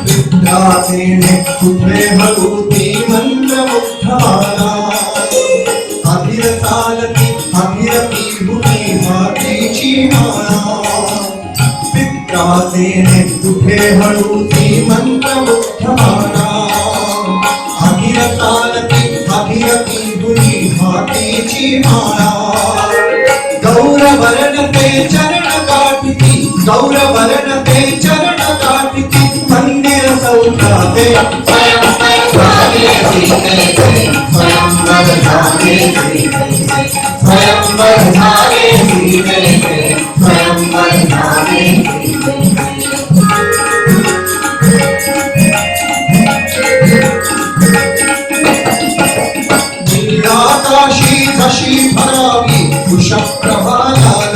विद्यासेने कुठे हळूती मंत्रमुग्धाला अभिर चालती अभिरती भूमी मातीची माळा विद्यासेने कुठे हळूती मंत्रमुग्धाला अभिर चालती अभिरती भूमी मातीची माळा गौरवर्ण ते चरण गाठती गौरवर्ण ते चरण गाठती मंदिर सौख्याते स्वयंवर झाले श्री जय जय स्वयंवर झाले श्री जय जय स्वयंवर झाले श्री जय जय स्वयंवर झाले श्री जय जय नीलाकाशी जशी भरावी वृषप्रभालाल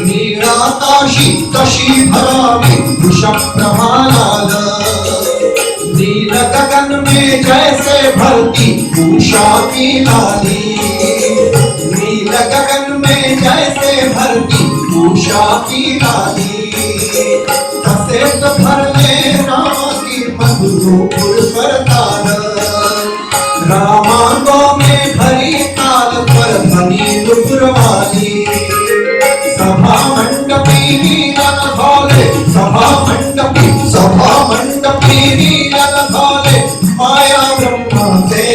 नीलाकाशी तशी भरावी वृषप्रभालाल नील गगन में जैसे भरती उषा की लाली नील गगन में जैसे भरती उषा की लाली तसेच भरले रामाची मधुर करताल रामांगों में भरी ताल पर ध्वनि नुपुरवाली सभा मंडपी नीलन धौले सभा मंडपी नीलन धौले माया ब्रह्मा से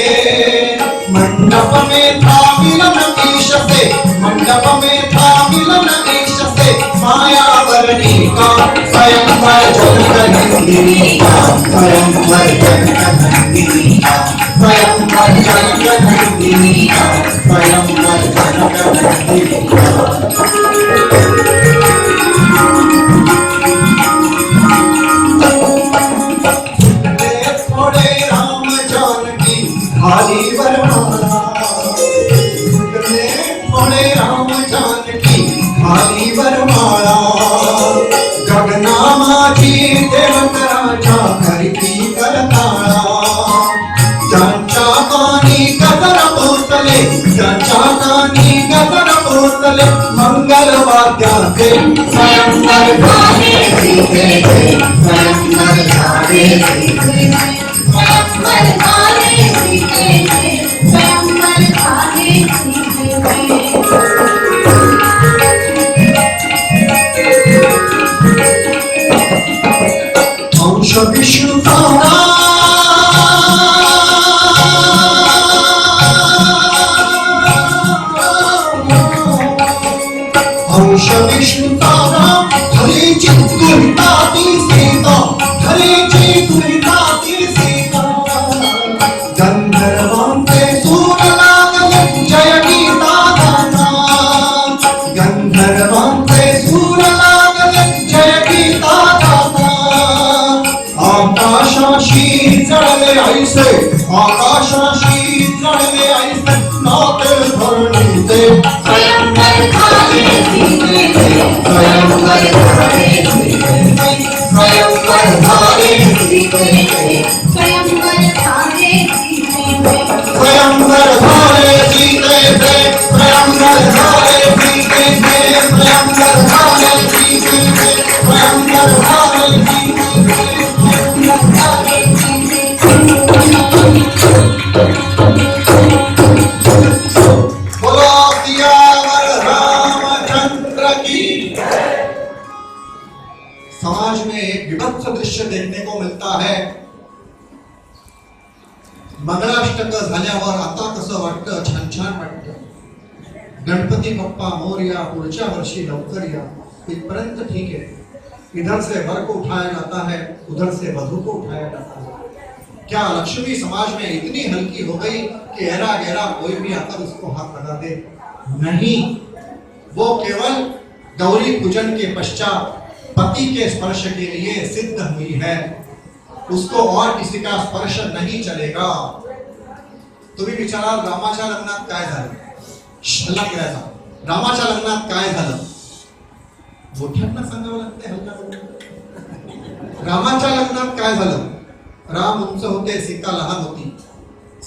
मंडप में था मिलन ईश से मंडप में था मिलन ईश से मायावरणी का स्वयंवर जनकनंदिनी का स्वयंवर जनकनंदिनी का स्वयंवर जनकनंदिनी का स्वयंवर जनकनंदिनी का थोड़े राम जानकी भारी वरमाला थोड़े राम जानकी भारी वरमाला गगना माझी देवतराजा करती करताळा ज्यांच्या कानी गजर पोचले ज्यांच्या कानी गजर पोचले मंगल वाद्याचे स्वयंवर झाले श्री जय जय स्वयंवर झाले श्री जय जय स्वयंवर झाले श्री जय जय स्वयंवर झाले श्री जय जय अंश विष्णु तारा अंश विष्णु तारा हरेची दुरिताती सीता हरेची दुरिताती सीता गंधर्वांचे सूर लागले जय गीता गाता गंधर्वांचे सूर लागले जय गीता गाता आकाशाशी जळले ऐसे आकाशाशी जळले ऐसे नाते धरणीचे स्वयंवर झाले श्री जय जय स्वयंवर झाले श्री जय जय स्वयंवर झाले श्री जय जय स्वयंवर झाले श्री जय जय स्वयंवर झाले सीते से स्वयंवर झाले सीते से स्वयंवर झाले सीते से स्वयंवर झाले सीते से स्वयंवर झाले श्री बोलो सियावर रामचंद्र की। समाज में एक विभत्स दृश्य देखने को मिळता है मंगलाष्टक झाल्यावर आता कसं वाटतं छान छान वाटतं गणपती बाप्पा मोरया पुढच्या वर्षी लवकर या इथपर्यंत ठीक है इधर से वर को उठाया जाता है उधर से वधु को उठाया जाता है क्या लक्ष्मी समाज में इतनी हल्की हो गई कि ऐरा गहरा कोई भी आकर उसको हाथ लगा दे नहीं वो केवल गौरी पूजन के पश्चात पति के स्पर्श के लिए सिद्ध हुई है उसको और किसी का स्पर्श नहीं चलेगा तुम्ही विचारा रामाच्या लग्नात काय झालं हल्ला करायचा रामाच्या लग्नात काय झालं मोठ्यांना सांगावं लागते हल्ला करून रामाच्या लग्नात काय झालं राम उंच होते सीता लहान होती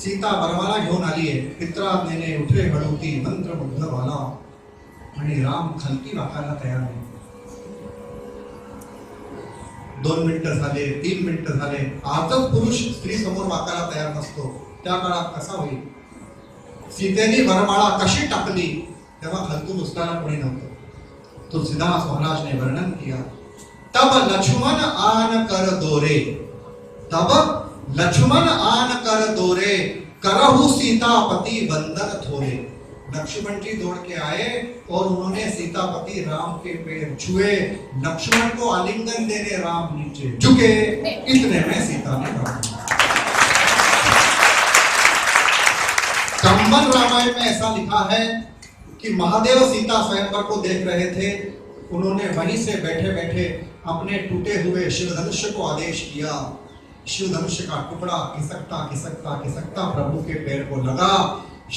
सीता वरमाला घेऊन आलीये, पित्राज्ञेने उठे हळूती मंत्रमुग्ध वाला, आणि राम खलकी वाकायला तयार नाही. 2 मिनिटं झाले, 3 मिनिटं झाले, आजच पुरुष स्त्री समोर वाकायला तयार नसतो. त्या काळात कसा होईल? सीतेने वरमाळा कशी टाकली तेव्हा खालतून उचलायला कोणी नव्हतं. तुलसीदास महाराजने वर्णन किया, तब लक्ष्मण आन कर दोरे, तब लक्ष्मण आन कर दोरे, करहु सीतापति वंदन थोरे. लक्ष्मण जी दौड़ के आए और उन्होंने सीतापति राम के पैर छुए. लक्ष्मण को आलिंगन देने राम नीचे झुके. इतने में सीता ने राम. कंबन रामायण में ऐसा लिखा है कि महादेव सीता स्वयंवर को देख रहे थे. उन्होंने वहीं से बैठे बैठे अपने टूटे हुए शिवधनुष को आदेश किया. शिवधनुष का टुकड़ा खिसकता खिसकता खिसकता प्रभु के पैर को लगा.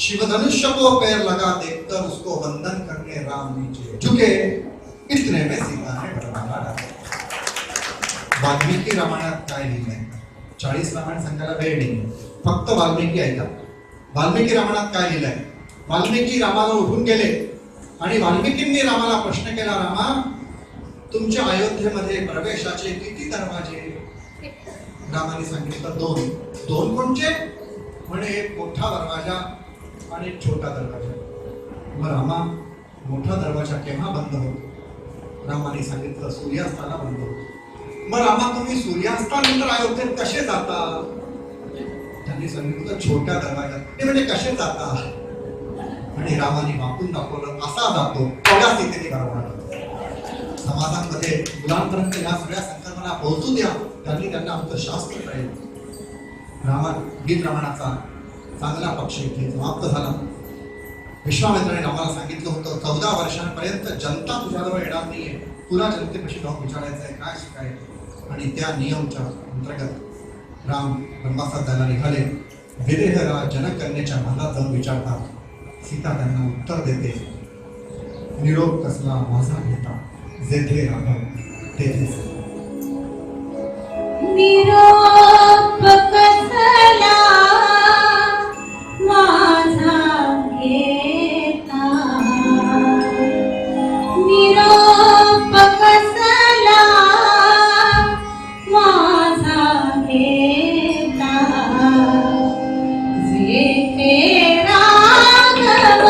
शिवधनुष को पैर लगा देखकर उसको वंदन करने राम नीचे झुके. इतने में सीता ने वरमाला टाकली. वाल्मिकी रामायणात काय लिहिलंय? 40 रामायण सांगायला वेळ नाही, फक्त वाल्मिकी ऐका. वाल्मिकी रामायणात काय लिहिलंय? वाल्मिकी रामाला उठून गेले आणि वाल्मिकींनी रामाला प्रश्न केला, रामा तुमच्या अयोध्येमध्ये प्रवेशाचे किती दरवाजे? रामाने सांगितलं 2. 2 कोणचे? म्हणे एक मोठा दरवाजा आणि एक छोटा दरवाजा. मग रामा मोठा दरवाजा केव्हा बंद होतो? रामाने सांगितलं सूर्यास्ताला बंद होतो. मग रामा तुम्ही सूर्यास्तानंतर अयोध्येत कसे जाता? त्यांनी सांगितलं छोट्या दरवाजात. ते म्हणजे कसे जाता? आणि रामाने वाकून दाखवलं, असा जातो. तेवढ्या स्थितीने बरोबर. समाजामध्ये मुलांपर्यंत या सगळ्या संकल्पना पोहोचू द्या. त्यांनी त्यांना आमचं शास्त्र कळेल. गीत रामायणाचा चांगला पक्ष इथे समाप्त झाला. विश्वामित्राने रामाला सांगितलं होतं 14 वर्षांपर्यंत जनता तुझ्याजवळ येणार नाहीये. तुला जनतेपाशी जाऊन विचारायचं आहे, काय शिकायचं. आणि त्या नियमच्या अंतर्गत राम वनवासात जायला निघाले. विदेहराज जनकन्येच्या महालात जाऊन विचारतात. सीता त्यांना उत्तर देते, निरोप कसला माझा घेता, जेथे राघव तेथेच. निरोप कसला माझा घेता, निरोप कसला माझा घेता, जेथे राघव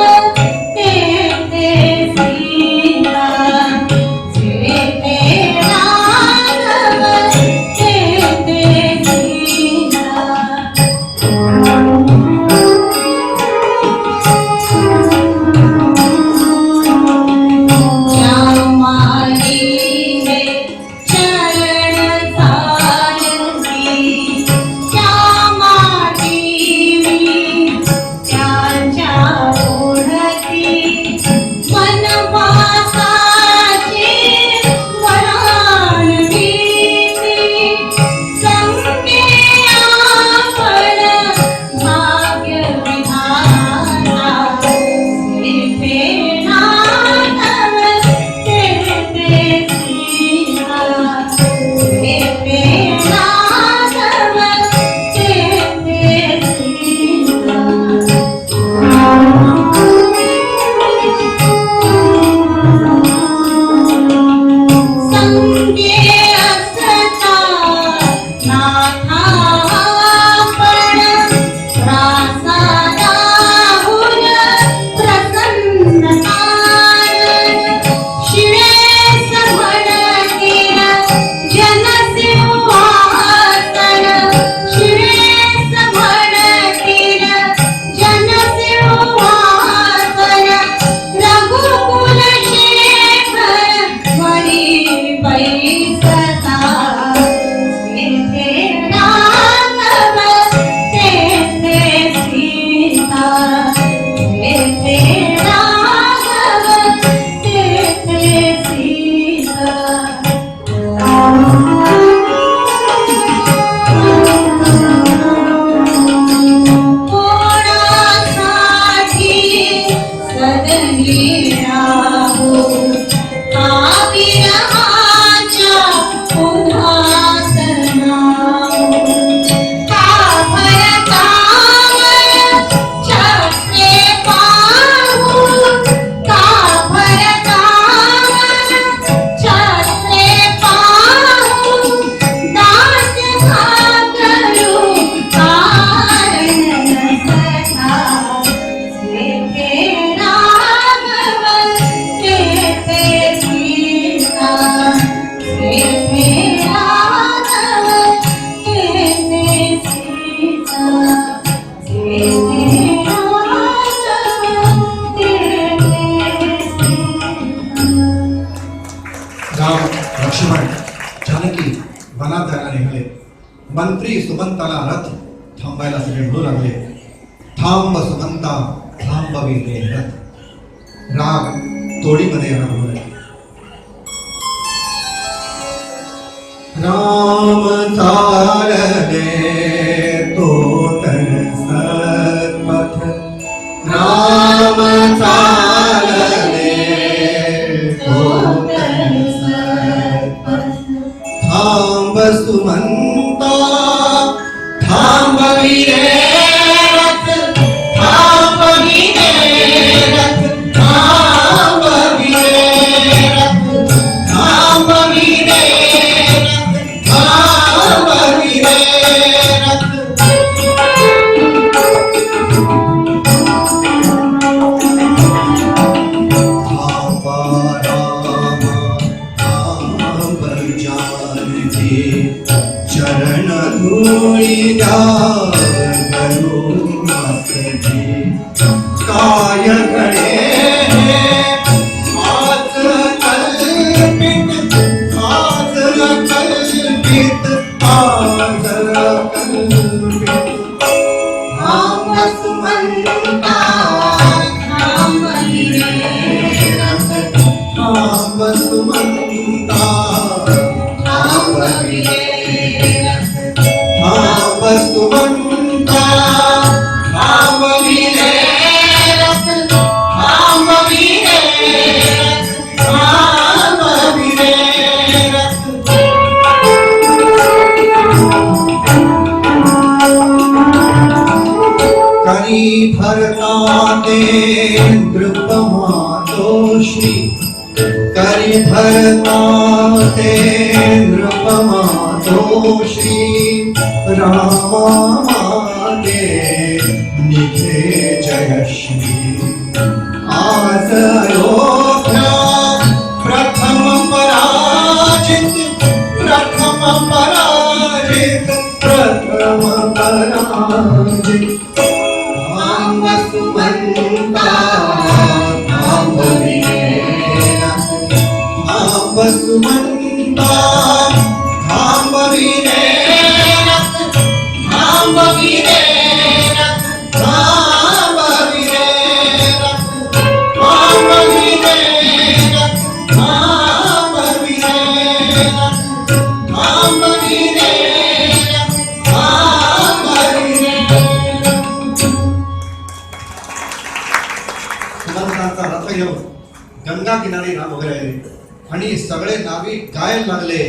तेथे सीता, जेथे राघव तेथे सीता. लक्ष्मण जानकी वनात जायला निघाले. मंत्री सुमंताला रथ थांबायला सगळे म्हणू लागले, थांब सुमंता थांबविले रथ. राग तोडीमध्ये येणार बोलले. राम चालले तोतर सत्पथ, राम चालले तोतर सत्पथ. थांब सुमंता थांबविले रथ, थांबविले रथ, थांबविले रथ, थांबविले रथ, थांबविले रथ. थांबा रामा थांब जानकी, चरण धूळी द्या घरून मस्तकी. काय घडे आज कल्पित, आज कल्पित, आज कल्पित. थांब सुमंता थांबविले रथ, थांब सुमंता थांबविले रथ, थांब सुमंता थांबविले रथ, थांबविले रथ, थांबविले रथ. करी भरता ते नृपमा श्री, करी भरता ते नृपमा श्री. रामा मागे निघे जयश्री. आज अयोध्या प्रथम पराजित, प्रथम पराजित, प्रथम पराजित. थांब सुमंता थांबविले रथ, थांब सुमंता थांबविले रथ, थांबविले रथ, थांबविले रथ, थांबविले रथ, थांबविले रथ, थांबविले रथ, थांबविले रथ. सुमंतांचा रथ घेऊन गंगा किनारी राम उभे राहिले आणि सगळे नाविक गायला लागले,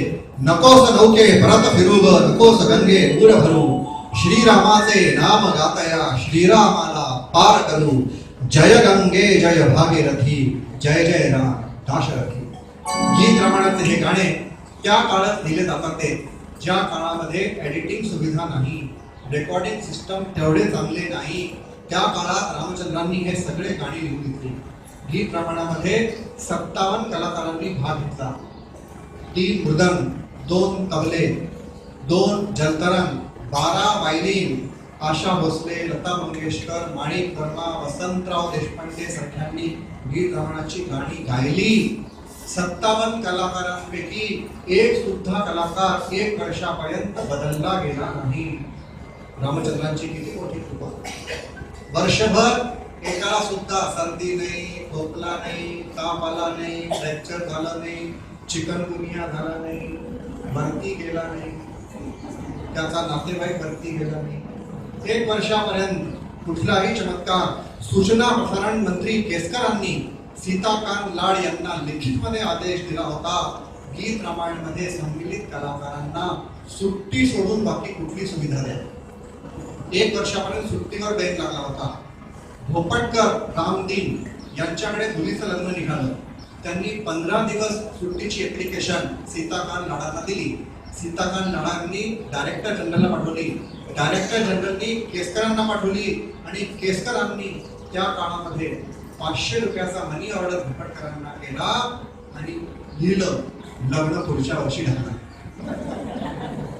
नकोस नौके परत फिरूग, नकोस गंगे दूर भरू. श्रीरामाचे नाम गातया श्रीरामाला पार करू. जय गंगे जय भागीरथी, जय जय राम दाशरथी. गीत रामायणाचे हे गाणे त्या काळात लिहिले जातात ते ज्या काळामध्ये एडिटिंग सुविधा नाही, रेकॉर्डिंग सिस्टम तेवढे चांगले नाही. त्या काळात रामचंद्रांनी हे सगळे गाणी लिहून घेतली. गीत रामायणामध्ये 57 कलाकारांनी भाग घेतला. 3 मृदंग, 2 तबले, 2 जलतरंग, 12 वायलिन. आशा भोसले, लता मंगेशकर, माणिक वर्मा, वसंतराव देशपांडे सारख्यांनी गीत रामायणाची गाणी गायली. 57 कलाकारांपैकी एक सुद्धा कलाकार 1 वर्षापर्यंत बदलला गेला नाही. रामचंद्रांची किती मोठी कृपा. वर्षभर एकाला सुद्धा सर्दी नाही, खोकला नाही, ताप आला नाही, फ्रॅक्चर झालं नाही, चिकनगुनिया झाला नाही, भरती गेला नाही, त्याचा नातेवाईक भरती गेला नाही. 1 वर्षापर्यंत कुठलाही चमत्कार. सूचना प्रसारण मंत्री केसकरांनी सीताकांत लाड यांना लिखितमध्ये आदेश दिला होता, गीत रामायण मध्ये संमिलित कलाकारांना सुट्टी सोडून बाकी कुठली सुविधा द्या. 1 वर्षापर्यंत सुट्टीवर बेन लागला होता. भोपटकर रामदीन यांच्याकडे मुलीचं लग्न निघालं. त्यांनी 15 दिवस सुट्टीची ऍप्लिकेशन सीताकांत लाडांना दिली. सीताकांत लाडांनी डायरेक्टर जनरलला पाठवली. डायरेक्टर जनरलनी केसकरांना पाठवली आणि केसकरांनी त्या काळामध्ये 500 रुपयाचा मनी ऑर्डर भोपटकरांना केला आणि लिहिलं, लग्न पुढच्या वर्षी ढकला.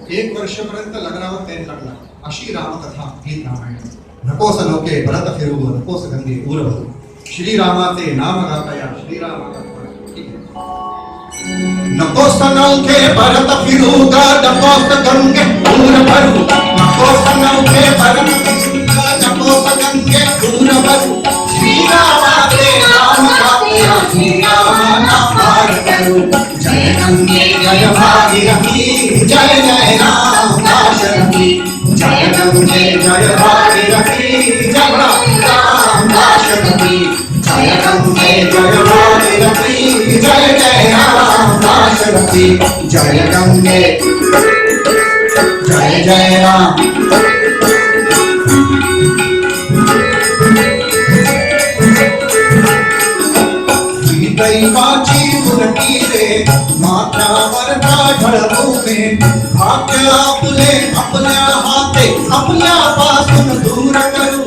1 वर्षपर्यंत लग्नावर पेन लागला. अशी रामकथा गीत रामायण. नकोस नौके परत फिरू, नकोस गंगे दूर भरू. श्रीरामाचे नाम गातया श्रीरामाला. नकोस नौके परत फिरू ग नकोस गंगे दूर भरू नकोस नौके परत फिरू ग नकोस गंगे दूर भरू श्रीरामाचे नाम गाऊया श्रीरामाला पार करू जय गंगे जय भागीरथी जय जय राम दाशरथी जय गंगे जय भागीरथी जय राम दाशरथी जय गंगे जय भागीरथी जय जय राम दाशरथी जय गंगे जय जय राम दैवाची उलटी रे मात्रावरचा ढळमुखे भाग्य आपले आपल्या हाते आपल्यापासून दूर करू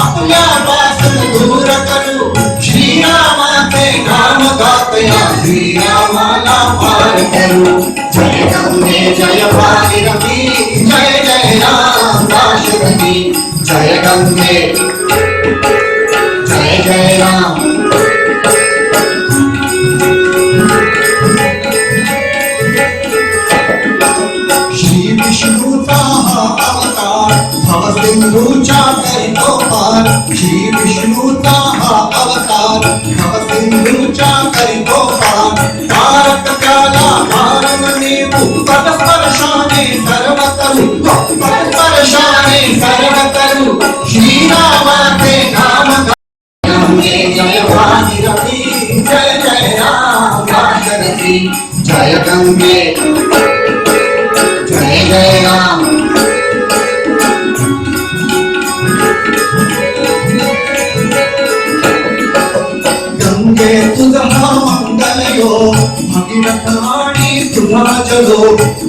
आपल्यापासून दूर करू श्रीरामाचे नाम गातया श्रीरामाला पार करू जय गंगे जय भागीरथी जय जय राम दाशरथी जय गंगे जय जय राम विष्णूचा हा अवतार भवसिंधूच्या करितो पार श्री विष्णूचा हा अवतार भवसिंधूच्या करितो पार तारक त्याला मारण नेऊ पदस्पर्शाने सर्व करू पदस्पर्शाने सर्व करू श्रीरामाचे नाम गंगे जय भागीरथी जय जय राम दाशरथी जय गंगे जय जय राम गंगे तुझा मंगल योग भगीरथ आणि तुझा जलो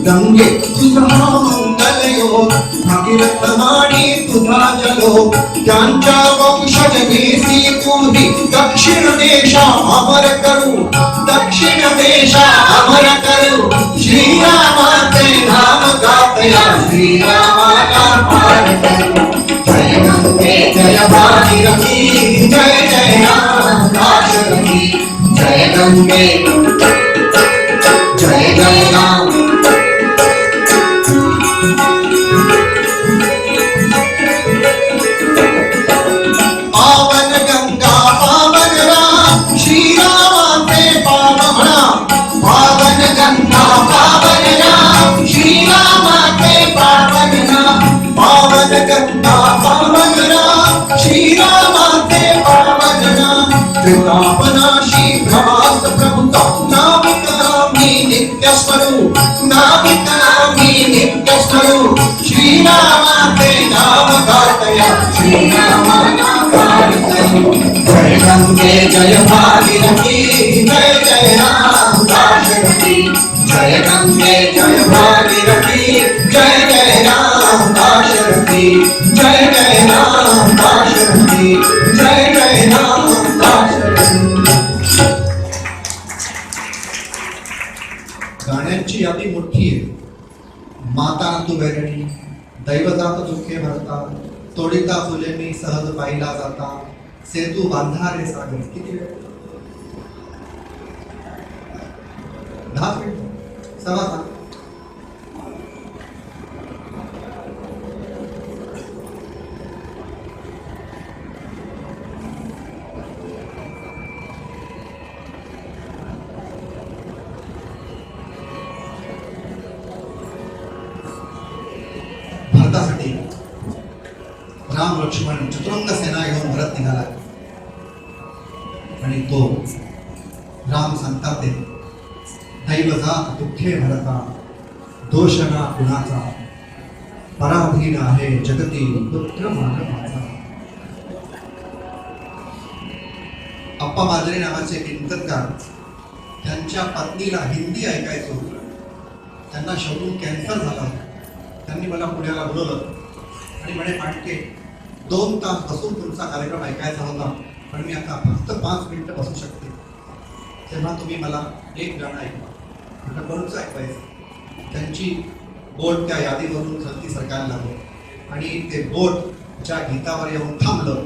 गंगे तुझा मंगल योग भगीरथ आणि तुझा जलो त्यांच्या वंशज नेसी तुझी दक्षिण देशा अमर करू दक्षिण देशा अमर करू श्रीरामाचे नाम गातया श्रीरामाला पार करू जय गंगे जय भागीरथी जय जय राम दाशरथी जय गंगे जय जय राम पावन गंगा पावन राम श्रीरामाचे पावन पावन गंगा पावन राम श्रीरामाचे पावन नाम पावन गंगा पावन राम श्रीरामाचे पावन नाम त्रितापनाशी प्रवास प्रभुता नामिकामी नित्य स्मरू नामिकामी नित्य स्मरू श्रीरामाचे नाम गातया श्रीरामाला पार करू जय गंगे जय भागीरथी जय जय राम दाशरथी जय गंगे जय भागीरथी जय जय राम दाशरथी जय जय राम दाशरथी जय जय राम दाशरथी गाण्यांची यादी मोठी आहे माता तू वैरणी दैवजात दुःखे भरता तोडिता फुलेंनी सहज पाहिला जाता सेतू बांधा रे सागर किती वेळ 10 मिनिट सवा तास भारतासाठी राम लक्ष्मण चतुरंग सेना घेऊन भरत निघाला आणि तो राम सांगतात ते दैवजात दुःखे भरता दोषना कुणाचा पराधीन आहे जगती पुत्र माझा अप्पा माजरे नावाचे कीर्तनकार त्यांच्या पत्नीला हिंदी ऐकायचं होतं त्यांना शेवटून कॅन्सर झाला त्यांनी मला पुण्याला बोलवलं आणि म्हणे पाटके 2 तास बसून तुमचा कार्यक्रम ऐकायचा होता पण मी आता फक्त 5 मिनिटं बसू शकते तेव्हा तुम्ही मला एक गाणं ऐकवा म्हटलं कोणचं ऐकवायचं त्यांची बोट त्या यादीवरून खालती सरकारला लागलं आणि ते बोट ज्या गीतावर येऊन थांबलं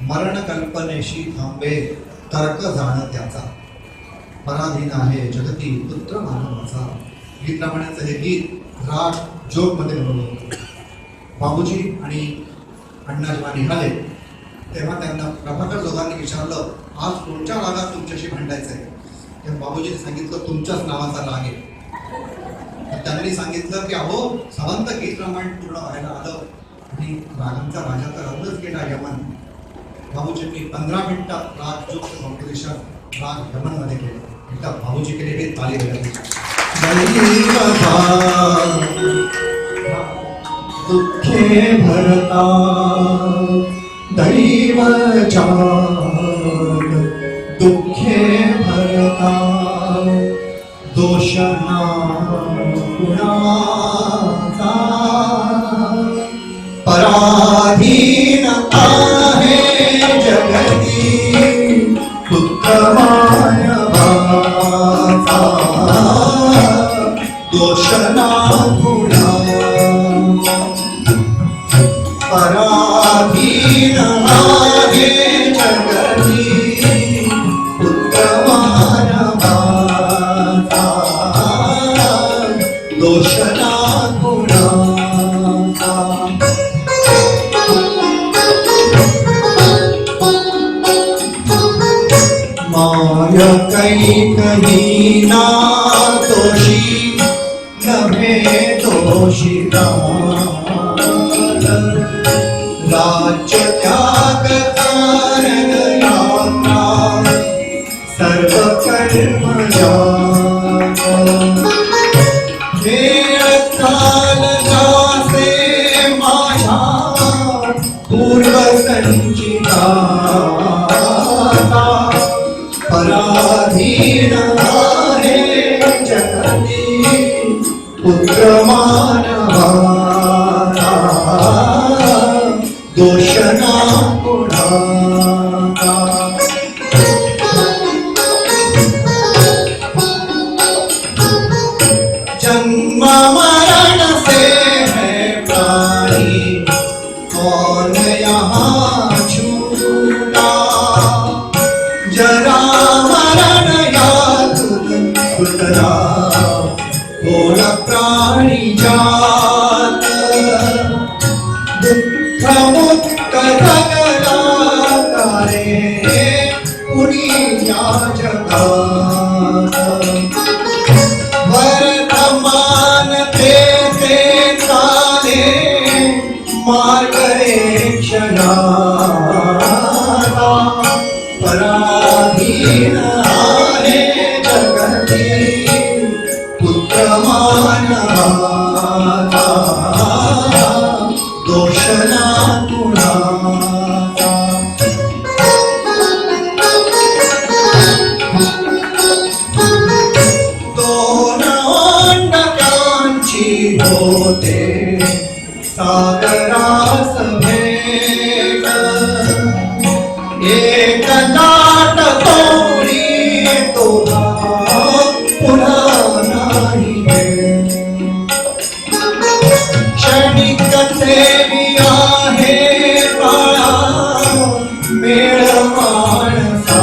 मरण कल्पनेशी थांबे तर्क जाण त्याचा पराधीन आहे जगती पुत्र मानवाचा. गीत रामायणाचं हे गीत राग जोग मध्ये बनवलं होतं. बाबूजी आणि अण्णा जेव्हा निघाले तेव्हा त्यांना प्रभाकर जोगांनी विचारलं, आज कोणत्या रागात तुमच्याशी भांडायचं आहे? तेव्हा बाबूजीने सांगितलं, तुमच्याच नावाचा राग आहे. तर त्यांनी सांगितलं की अहो, सावंत गीत रामायण पूर्ण व्हायला आलं आणि रागांचा राजा तर राहूनच गेला यमन. बाबूजींनी 15 मिनिटात राग जोग कॉम्पोजिशन राग यमन मध्ये केलं. एकदा बाबूजी केले हे ताली दुःखे भरता दैव जाग, दुःखे भरता दोषना गुणाचा, पराधीन आहे जगती पुत्र मानवाचा, दोषना गुणा पराधीन आहे जगती पुत्र मानवाचा, दोषना गुणाचा. माय काही ना दोषी नभे दोषी राज्य त्याग कारण यात्रा सर्व कर्म खेळ काल जासे माझ्या पूर्व संचिता, पराधीन आहे जगती पुत्र मानवाचा, दोषना गुणाचा. जन्म मरण से है प्राणी कौन यहाँ छूटा, जरा मरण यातुन सुतरा कोण प्राणी जात, दुःख मुक्त जगला तारे कुणी या जगात, वर्तमान ते चाले मार्ग रे क्षणाचा, पराधीन आहे जगती पुत्र मानवाचा, दोषना गुणाचा. दोन ओंडकांची होते सागरास भेट, एक लाट तोडी तोहा पुन्हा नाही भेट. क्षणिक प्रेमी आहे काळा मेळ माणसाचा,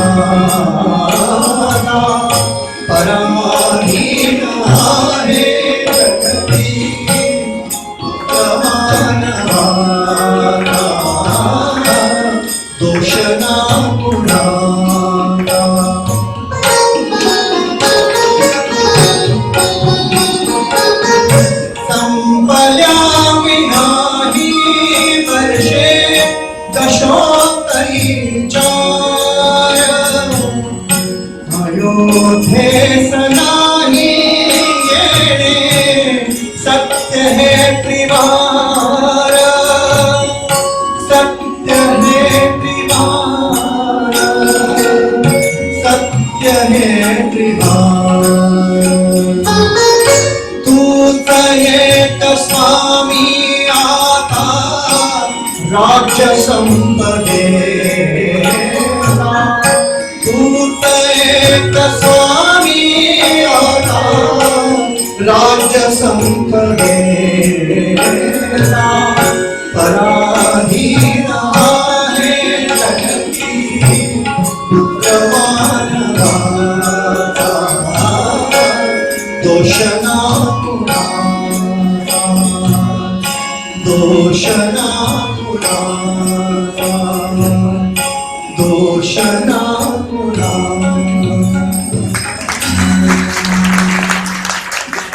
पराधीन आहे जगती पुत्र मानवाचा, दोषना गुणाचा. संपल्या विनाही वर्षे दशोत्तरी चार, अयोध्येस नाही येणे सत्य हे त्रिवार, सत्य हे त्रिवार, सत्य हे त्रिवार. तूच एक स्वामी आता राज्य संपदेचा, तूच एक स्वामी आता राज्य संपदेचा, पराधीन आहे जगती पुत्र मानवाचा, दोषना कुणाचा, दोषना कुणाचा, दोषना कुणाचा.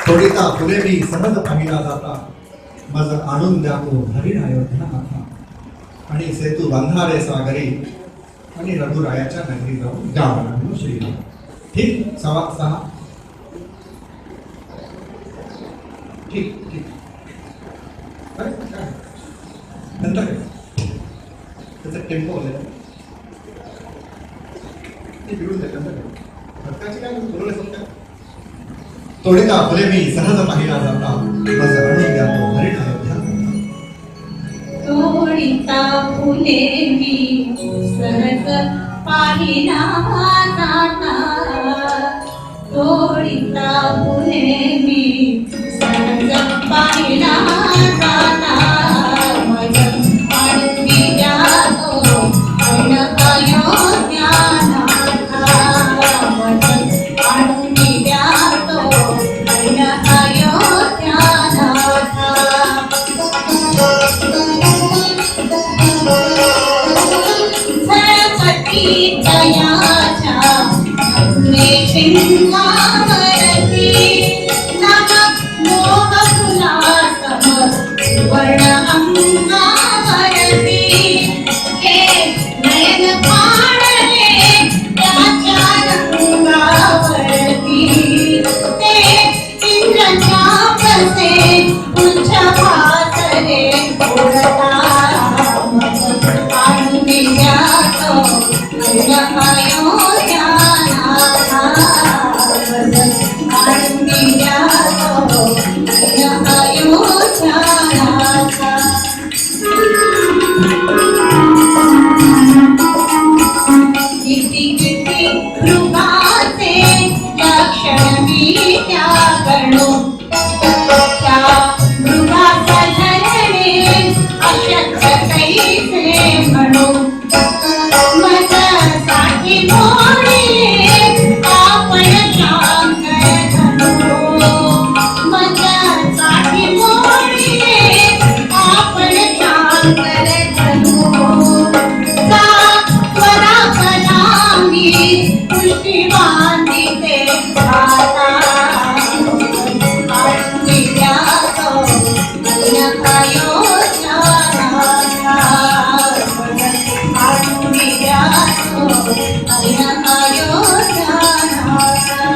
थोडीता फुले मी सहज पाहिला जाता, मज आणून द्या तो हरी अयोध्या नाथा. आणि सेतू बंधारे सागरी, आणि रघुरायाच्या नगरी जाऊन गावला श्रीराम. ठीक, 6:15. ठीक ठीक. काय काय नंतर त्याचा टेम्पो होता ते बिघडून जाईल नंतर फटकाची काय बोलले फक्त. तोडीता फुले मी सहज पाहिला जाता, मज आणून द्या तो हरी अयोध्या. तोडिता फुले मी सहज पाहिला जाता, तोडिता फुले मी सहज पाहिला जाता. मज आणून द्या तो हरी अयोध्या नाथा, मज आणून द्या तो हरी अयोध्या नाथा. सरस्वती दयाच्या नगरे शृंगारती, नभ मोह फुलासम वर्ण अंगावरती. हे नयन पाडले त्याच्या रंगावरती, ते इंद्रच्या प्रसे उच्च भासरे उडता. आणून द्या तो हरी अयोध्या नाथा, आणून द्या तो हरी अयोध्या नाथा. किती किती मृगाचे लक्षण मी त्याकडो, त्या मृगाचा धरणे अशक्त कैसे म्हणू. मजसाठी मोडले आपण शांकर धनु, मजसाठी मोडले आपण शांकर धनु. स्वरा कलामी पुष्टी बांधिते आता, आणून द्या तो हरी अयोध्या नाथा, आणून द्या तो हरी अयोध्या नाथा.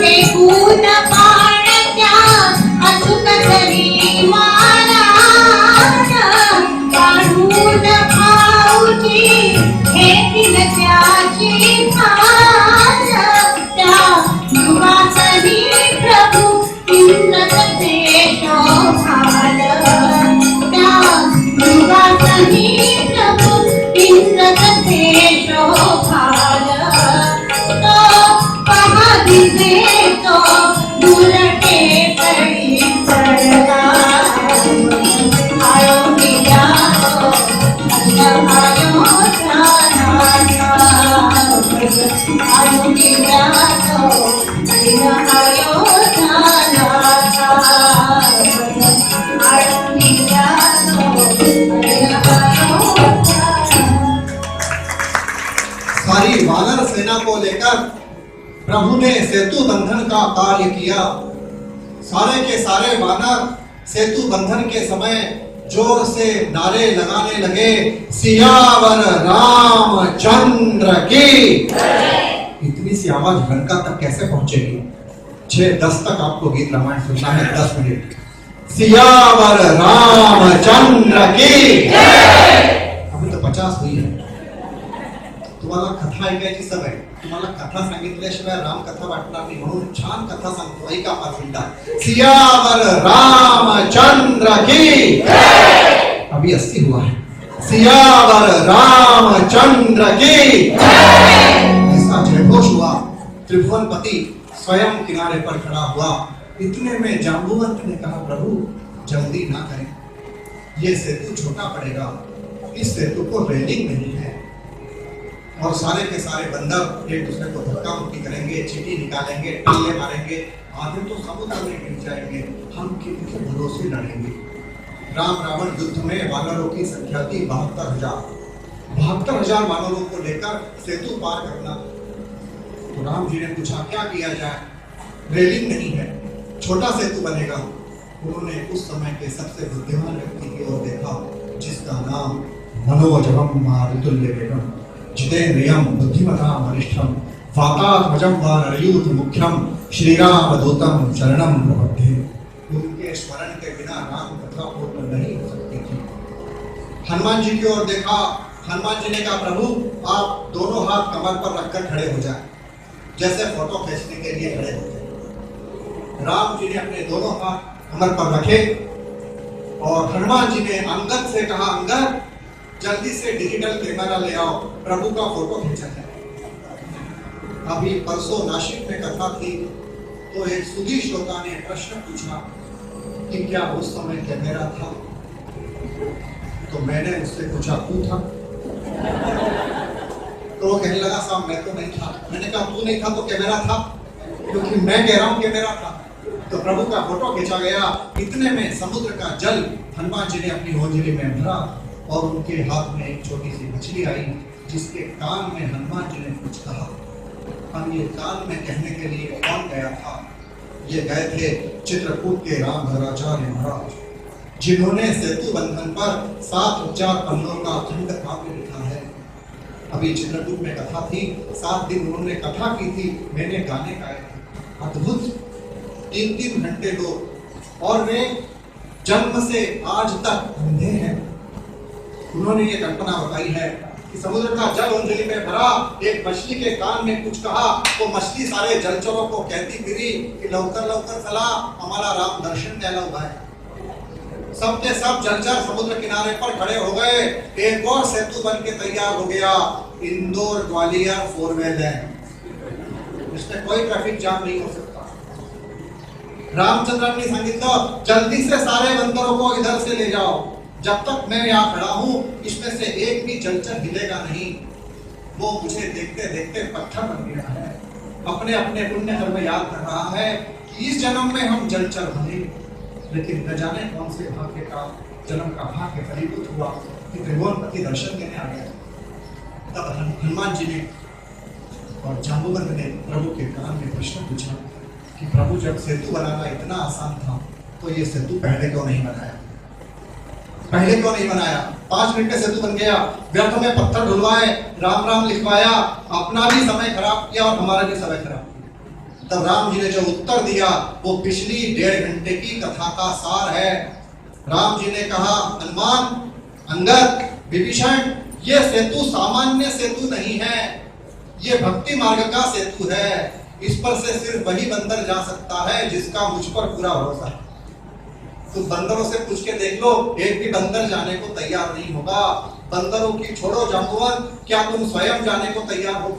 हे ऊन पाळत्या अचूक तरी मारा, काढून भाऊजी घेतील त्याची भार. त्या युगातही प्रभू इंद्रचे शोभाल, त्या युगातही प्रभू इंद्रचे शोभाल. तो पहा दिसे तो दुलटे पडी पडला, आणून द्या तो हरी अयोध्या नाथा, आणून द्या तो हरी अयोध्या नाथा, आणून द्या तो हरी अयोध्या. सारी वानर सेना को लेकर प्रभु ने सेतु बंधन का कार्य किया. सारे के सारे वानर सेतु बंधन के समय जोर से नारे लगाने लगे, सियावर रामचंद्र की. इतनी सी आवाज लंका तक कैसे पहुंचेगी? 6:10 तक आपको गीत रामायण सुनना है, 10 मिनट. सियावर रामचंद्र की. अभी तो 50 हुई है. तुम्हाला कथा ऐकायची सवय, तुम्हाला कथा सांगितल्याशिवाय राम कथा वाटणार नाही, म्हणून छान कथा सांगतो, ऐका 5 मिनिटात. सियावर रामचंद्र की. अभी 80 हुआ है. सियावर रामचंद्र की. ऐसा जयघोष हुआ. त्रिभुवनपति स्वयं किनारे पर खड़ा हुआ. इतने में जांबुवंत ने कहा, प्रभु जल्दी ना करें, ये सेतु छोटा पड़ेगा, इस सेतु को रेलिंग नहीं है. और सारे के सारे बंदर एक दूसरे को धक्का मुक्की करेंगे, चीटी निकालेंगे, टल्ले मारेंगे, आधे तो समुद्र में गिर जाएंगे। हम किनके भरोसे लड़ेंगे? राम रावण युद्ध में वानरों की संख्या थी 72,000। 72,000 वानरों को लेकर सेतु पार करना। तो राम जी ने पूछा क्या किया जाए? रेलिंग नहीं है, छोटा सेतु बनेगा। उन्होंने उस समय के सबसे बुद्धिमान व्यक्ति की ओर देखा, जिसका नाम मनोजवम मारुतुल्य वेगम जितेन्द्रियम बुद्धिमताम वरिष्ठम वातात्मजम व नरयूथ मुख्यम श्रीराम दूतम शरणम प्रपद्ये। उनके स्मरण के बिना राम कथा पूर्ण नहीं हो सकती थी। हनुमान जी की ओर देखा। हनुमान जी ने कहा प्रभु आप दोनों हाथ कमर पर रखकर खड़े हो जाए, जैसे फोटो खींचने के लिए खड़े होते। राम जी ने अपने दोनों हाथ कमर पर रखे और हनुमान जी ने अंगद से कहा अंगद जल्दी से डिजिटल कैमरा ले आओ, प्रभु का फोटो खींचा है। अभी परसों नासिक में कथा थी तो एक सुधी श्रोता ने प्रश्न पूछा कि क्या उस समय कैमरा था? तो मैंने उससे पूछा तू था? तो वो कहने लगा साहब मैं तो नहीं था। मैंने कहा तू नहीं था तो कैमरा था? क्योंकि मैं कह रहा हूं कैमरा था। तो प्रभु का फोटो खींचा गया। इतने में समुद्र का जल हनुमान जी ने अपनी होंजरी में भरा और उनके हाथ में एक छोटी सी मछली आई, जिसके कान में हनुमान जी ने कुछ कहा। हम ये कान में कहने के लिए कौन गया था? ये गए थे चित्रकूट के रामधराचार्य महाराज, जिन्होंने सेतु बंधन पर 7,000 पन्नों का अखंड काव्य लिखा है। अभी चित्रकूट में कथा थी, 7 दिन उन्होंने कथा की थी, मैंने गाने गाए थे। अद्भुत 3-3 घंटे लोग, और वे जन्म से आज तक अंधे हैं। उन्होंने ये कल्पना बताई है कि समुद्र का जल अंजलि में भरा, एक मछली के कान में कुछ कहा तो मछली सारे जलचरों को कहती फिरी कि लवकर लवकर चला, हमारा राम दर्शन देना हुआ है। सब के सब जलचर समुद्र किनारे पर खड़े हो गए। एक और सेतु बन के तैयार हो गया, इंदौर ग्वालियर 4-वे लाइन। इसमें कोई ट्रैफिक जाम नहीं हो सकता। रामचंद्र ने सांगितलं जल्दी से सारे बंदरों को इधर से ले जाओ, जब तक मैं यहाँ खड़ा हूँ इसमें से एक भी जलचर हिलेगा नहीं। वो मुझे देखते देखते पत्थर बन गया है, अपने अपने पुण्य कर्म याद कर रहा है कि इस जन्म में हम जलचर बने, लेकिन न जाने कौन से भाग्य का जन्म का भाग्य फलीभूत हुआ कि त्रिभुवनपति दर्शन देने आ गया। तब हनुमान जी ने और जाम्बुवंत ने प्रभु के कान में प्रश्न पूछा कि प्रभु जब सेतु बनाना इतना आसान था तो ये सेतु पहले क्यों नहीं बनाया? पहले क्यों नहीं बनाया? 5 मिनट में सेतु बन गया, व्यर्थ में पत्थर ढुलवाए, राम राम लिखवाया, अपना भी समय खराब किया और हमारा भी समय खराब किया। तब राम जी ने जो उत्तर दिया वो पिछली 1.5 घंटे की कथा का सार है। राम जी ने कहा हनुमान, अंगद, विभीषण, ये सेतु सामान्य सेतु नहीं है, ये भक्ति मार्ग का सेतु है। इस पर से सिर्फ वही बंदर जा सकता है जिसका मुझ पर पूरा भरोसा है। तो बंदरों से पूछ के देख लो, एक भी बंदर जाने को तैयार नहीं होगा। बंदरों की छोड़ो जाम्बुवन, क्या तुम स्वयं जाने को तैयार हो?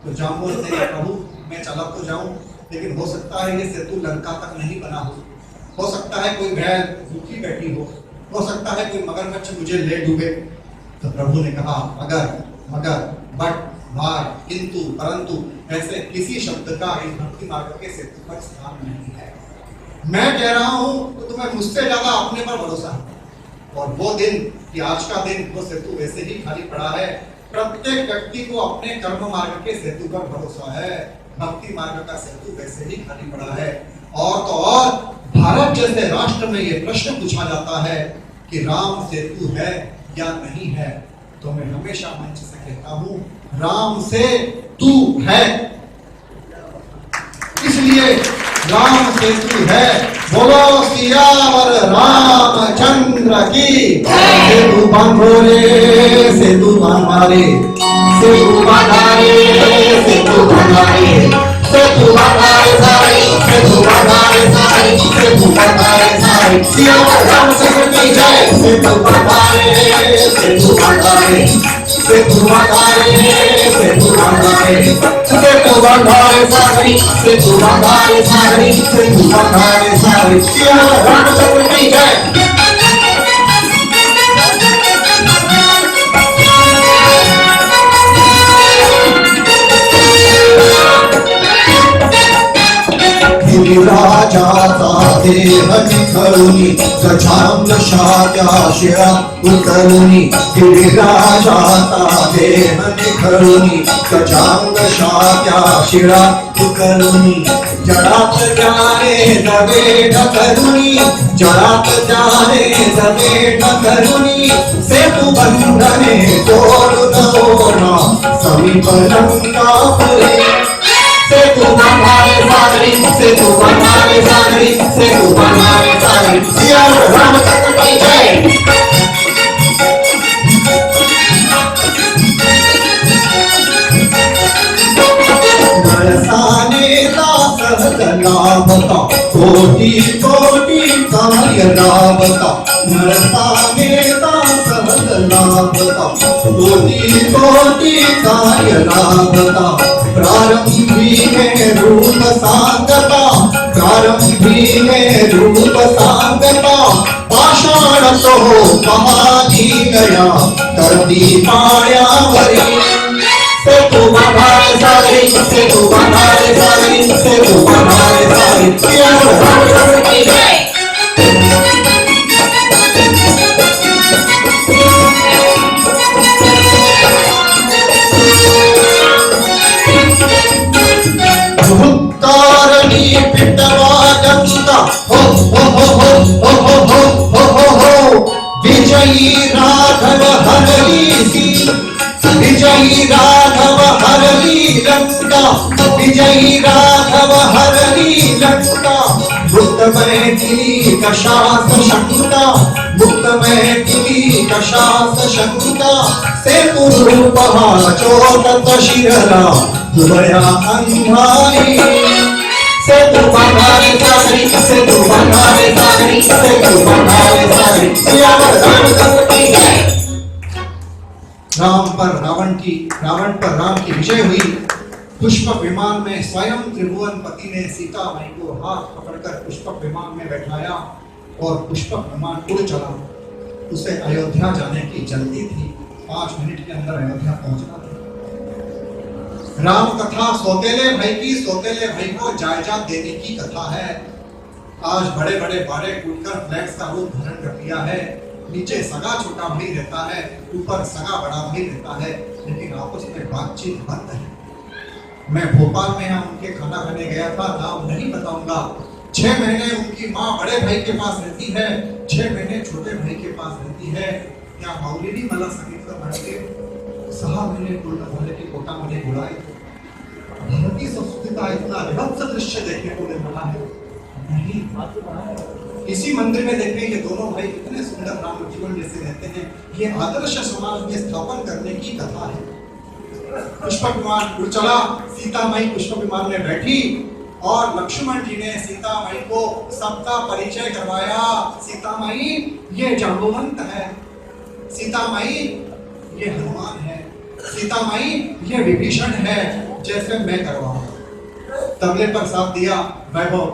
तो जाम्बुवन ने कहा प्रभु मैं चला तो जाऊं, लेकिन हो सकता है ये सेतु लंका तक नहीं बना हो सकता है कोई भैंस भूखी बैठी हो सकता है कोई मगरमच्छ मुझे ले डूबे। तो प्रभु ने कहा अगर, मगर, बट, भार, किंतु, परंतु ऐसे किसी शब्द का इस भक्ति मार्ग के सेतु पर स्थान नहीं है। मैं कह रहा हूं तो तुम्हें मुझसे ज्यादा अपने पर भरोसा है। और वो दिन कि आज का दिन वो सेतु वैसे ही खाली पड़ा है। प्रत्येक व्यक्ति को अपने कर्म मार्ग के सेतु पर भरोसा है, भक्ति मार्ग का सेतु वैसे ही खाली पड़ा है। और तो और भारत जैसे राष्ट्र में ये प्रश्न पूछा जाता है कि राम सेतु है या नहीं है, तो मैं हमेशा मंच से कहता हूं राम से तू है, इसलिए राम सेतु है। बोलो सियावर रामचंद्र की। सेतु बांधो रे सेतु बांधारे, सेतु बांधारे, सेतु बांधारे, सेतु बांधारे सारी, सेतु बांधारे सारी, सेतु बांधारे सारी। सियावर रामचंद्र की जय। सेतु बांधारे, सेतु बांधारे, सेतु बांधारे, सेतु बांधारे, सेतु बांधारे सारी, सेतु बांधारे सारी, सेतु बांधारे सारी। सियावर रामचंद्र की जय। देह निखरुनी गजांग शात्या शिरा उतरुनी गिरिराजाता देह निखरुनी गजांग शात्या शिरा उतरुनी जडात जाणे नवे ढकरुनी जडात जाणे नवे ढकरुनी सेतु बंधने तोडून ओढा समीप लंकापुरी सेतु बंधारे सागरी सेतु बंधारे सागरी सेतु बंधारे सागरी सिया रामचंद्र की जय नरसाने सहज लाभता कोटि कोटि काय लाभता नरसाने सहज लाभता कोटि कोटि काय लाभता प्रारंभी में रूप सांगता प्रारंभी में रूप सांगता पाषाण तो महानी गया करती पायावरी सेतु बंधारे सागरी सेतु बंधारे सागरी सेतु बंधारे सागरी सिया रामचंद्र की जय भुक्तारणी पिटवा गंगा हो हो हो हो हो हो हो हो हो विजयी राघव हरली सी विजयी राघव हरली लंका विजयी राघव हरली लंका मुक्त मैथिली कशास शंका मुक्त मैथिली कशास शंका सेतु रूपहा चोदत शिरला दुबया अंधारी सेतु बंधारे सागरी सेतु बंधारे सागरी सेतु बंधारे सागरी सिया रामचंद्र की जय रावण पर राम की विजय हुई। पुष्पक विमान में स्वयं त्रिभुवनपति ने सीता माई को हाथ पकड़कर पुष्पक विमान में बैठाया और पुष्पक विमान उड़ चला। उसे अयोध्या जाने की जल्दी थी, 5 मिनट के अंदर अयोध्या पहुंचना था। राम कथा सौतेले भाई को जायदाद देने की कथा है। आज बड़े बड़े बाड़े कूटकर फ्लैट्स का रूप धारण कर लिया है। नीचे सगा छोटा भाई रहता है, ऊपर सगा बड़ा भाई रहता है, लेकिन आपस में बातचीत बंद है। मैं भोपाल में यहाँ उनके खाना खाने गया था, नाम नहीं बताऊंगा। 6 महीने उनकी माँ बड़े भाई के पास रहती है, 6 महीने छोटे भाई के पास रहती है। या माऊली मला सांगितलं म्हणजे 6 महिने पूर्ण झाले की पोटामध्ये गोळा येतो। भारतीय संस्कृति का इतना विभत्स दृश्य देखने को मिल रहा है। नहीं, इसी मंदिर में देखें ये दोनों भाई कितने सुंदर राम जीवन जैसे रहते हैं। ये आदर्श समाज में स्थापन करने की कथा है। पुष्पक विमान उड़ चला, सीता माई पुष्पक विमान में बैठी और लक्ष्मण जी ने सीता माई को सबका परिचय करवाया। सीता माई ये जांबुवंत है, सीता माई ये हनुमान है, सीता माई ये विभीषण है, जैसे मैं करवाऊंगा। तबले पर साथ दिया वैभव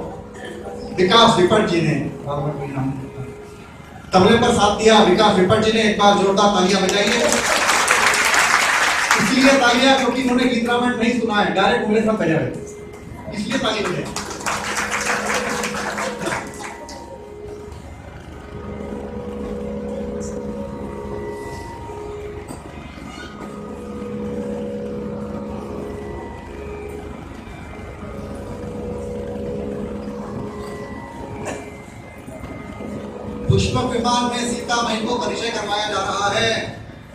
विकास विपट जी ने, तबले पर साथ दिया विकास विपट जी ने। एक बार जोरदार तालियां बजाइए। इसलिए तालियां क्योंकि उन्होंने गीत रामायण नहीं सुना है, डायरेक्ट मेरे साथ बजा रहे, इसलिए ताली बजाई। पुष्पक विमान में सीता माई को परिचय करवाया जा रहा है।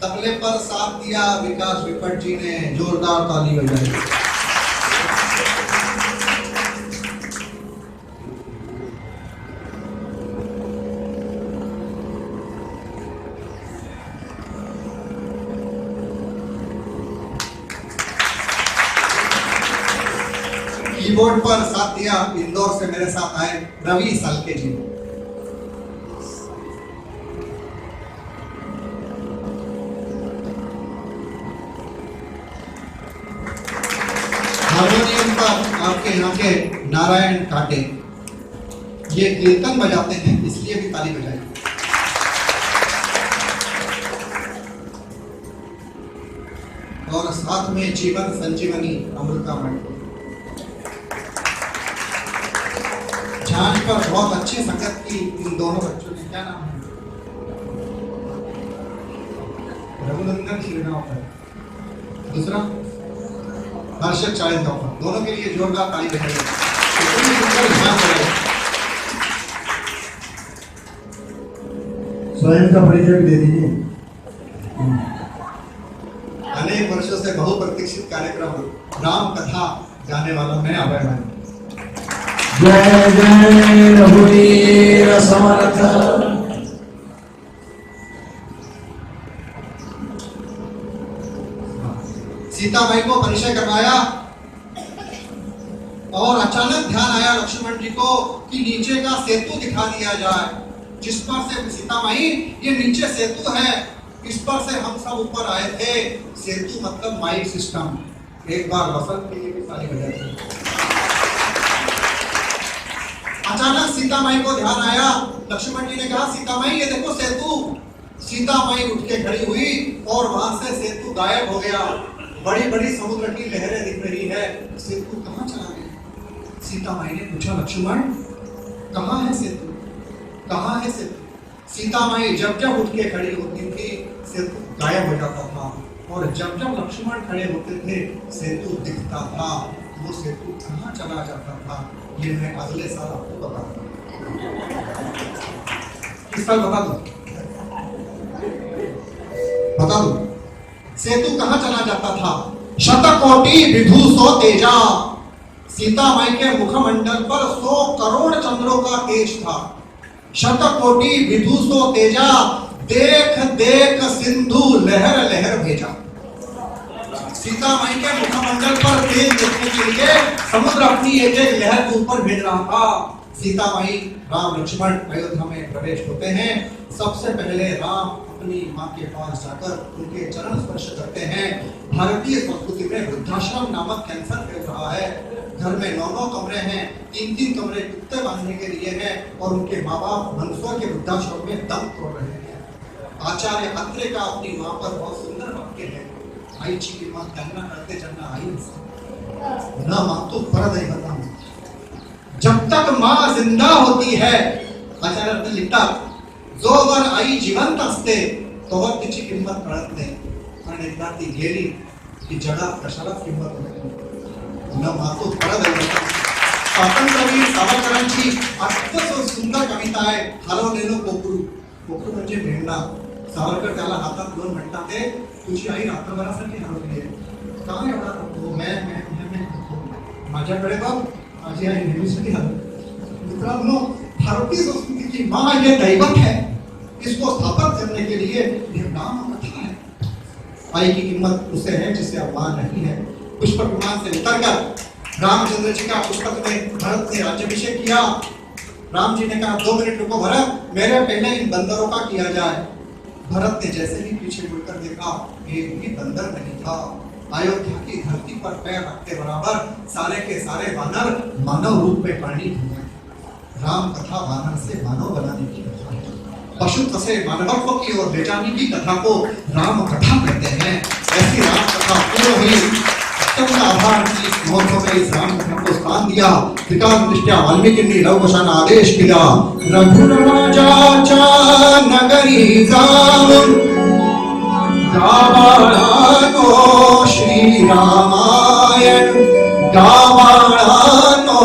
तबले पर साथ दिया विकास विपट जी ने, जोरदार ताली बजाई। कीबोर्ड पर साथ दिया इंदौर से मेरे साथ आए रवि सालके जी। हारमोनियम पर आपके यहाँ के नारायण काटे, ये कीर्तन बजाते हैं, इसलिए भी ताली बजाई। और साथ में जीवन संजीवनी अमृता मठ यहाँ पर बहुत अच्छी संगत की इन दोनों बच्चों ने, क्या नाम है? रघुनंदन श्रीगांवकर, दूसरा हर्षद चाळीसगांवकर। दोनों के लिए जोरदार ताली बजाइए। इतनी सुंदर ध्यान करें। स्वयं का परिचय भी दे दीजिए। अनेक वर्षों से बहुप्रतीक्षित कार्यक्रम राम कथा गाने वाला मैं अभय भाई। जय जय रघुवीर समर्थ। सीता माई को परिचय करवाया और अचानक ध्यान आया लक्ष्मण जी को कि नीचे का सेतु दिखा दिया जाए, जिस पर से सीता माई ये नीचे सेतु है, इस पर से हम सब ऊपर आए थे। सेतु मतलब माइक सिस्टम। एक बार वसंत के लिए भी ताली बजाते। अचानक सीता माई को ध्यान आया, लक्ष्मण जी ने कहा सीता माई ये देखो सेतु। सीता माई उठ के खड़ी हुई और वहां से सेतु गायब हो गया। बड़ी बड़ी समुद्र की लहरें दिख रही है, सेतु कहाँ चला गया? सीता माई ने पूछा लक्ष्मण कहाँ है सेतु, कहाँ है सेतु? सीता माई जब जब उठ के खड़ी होती थी सेतु गायब हो जाता था, और जब जब लक्ष्मण खड़े होते थे सेतु दिखता था। वो सेतु कहाँ चला जाता था ये मैं अगले साल आपको बता दूं। इस साल बता दो, बता दो सेतु कहाँ चला जाता था। शतकोटि विधुसो तेजा। सीता माई के मुखमंडल पर 100 करोड़ चंद्रों का तेज था। शतकोटि विधुसो तेजा, देख देख सिंधु लहर लहर भेजा। सीता माई के मुखमंडल पर तेज देखने के लिए समुद्र अपनी एक एक लहर को ऊपर भेज रहा था। सीता माई राम लक्ष्मण अयोध्या में प्रवेश होते हैं। सबसे पहले राम अपनी माँ के पास जाकर उनके चरण स्पर्श करते हैं। भारतीय संस्कृति में वृद्धाश्रम नामक कैंसर फैल रहा है। घर में 9 कमरे हैं, 3 कमरे कुत्ते बांधने के लिए हैं, और उनके माँ बाप मंदसौर के वृद्धाश्रम में दम तोड़ रहे हैं। आचार्य अत्रे का अपनी माँ पर बहुत सुंदर वाक्य है, आईची किंमत त्यांना कळते ज्यांना आई नसते, न मानतो परदैवतम। जब तक माँ जिंदा होती है, आचार्य अत्रे लिखतात, जोवर आई जिवंत असते तोवर तिची किंमत कळत नाही, आणि एकदा ती गेली की जगात कशालाच किंमत नाही। न मातो परदैवतम। स्वातंत्र्यवीर सावरकरांची अत्यंत सुंदर कविता आहे, हरवलेलं कोकरू। कोकरू म्हणजे मेंढा। सावरकर त्याला हातात घेऊन म्हणतात, ते तुझी आई रात्रभरासाठी हरवली आहे, का एवढा रडतो? मैं माझ्याकडे बघ, माझी आई नेहमीसाठी हरवली। मित्रांनो, भारतीय संस्कृति की माँ ये दैवत है, इसको स्थापित करने के लिए ये नाम कथा है। आई की कीमत उसे है जिसे अब मां नहीं है। पुष्पक विमान से उतरकर रामचंद्र जी का पुस्तक में भरत ने राज्याभिषेक किया। राम जी ने कहा 2 मिनट रुको भरत, मेरे पहले इन बंदरों का किया जाए। भरत ने जैसे ही पीछे मुड़कर देखा, एक भी बंदर नहीं था। अयोध्या की धरती पर पैर रखते बराबर सारे के सारे वानर मानव रूप में परिणित हुए। राम कथा वानर से मानव बनाने की कथा है। पशु से मानवत्व की ओर ले जाने की कथा को राम कथा कहते हैं। ऐसी राम कथा पूर्ण हुई। अत्यंत आभार की महोत्सव में इस राम कथा को स्थान दिया। विकास दृष्टया वाल्मीकिंनी लवकुशानं आदेश केला, रघुराजाच्या नगरी जाऊन गावाळानो श्रीरामायण, गावाळानो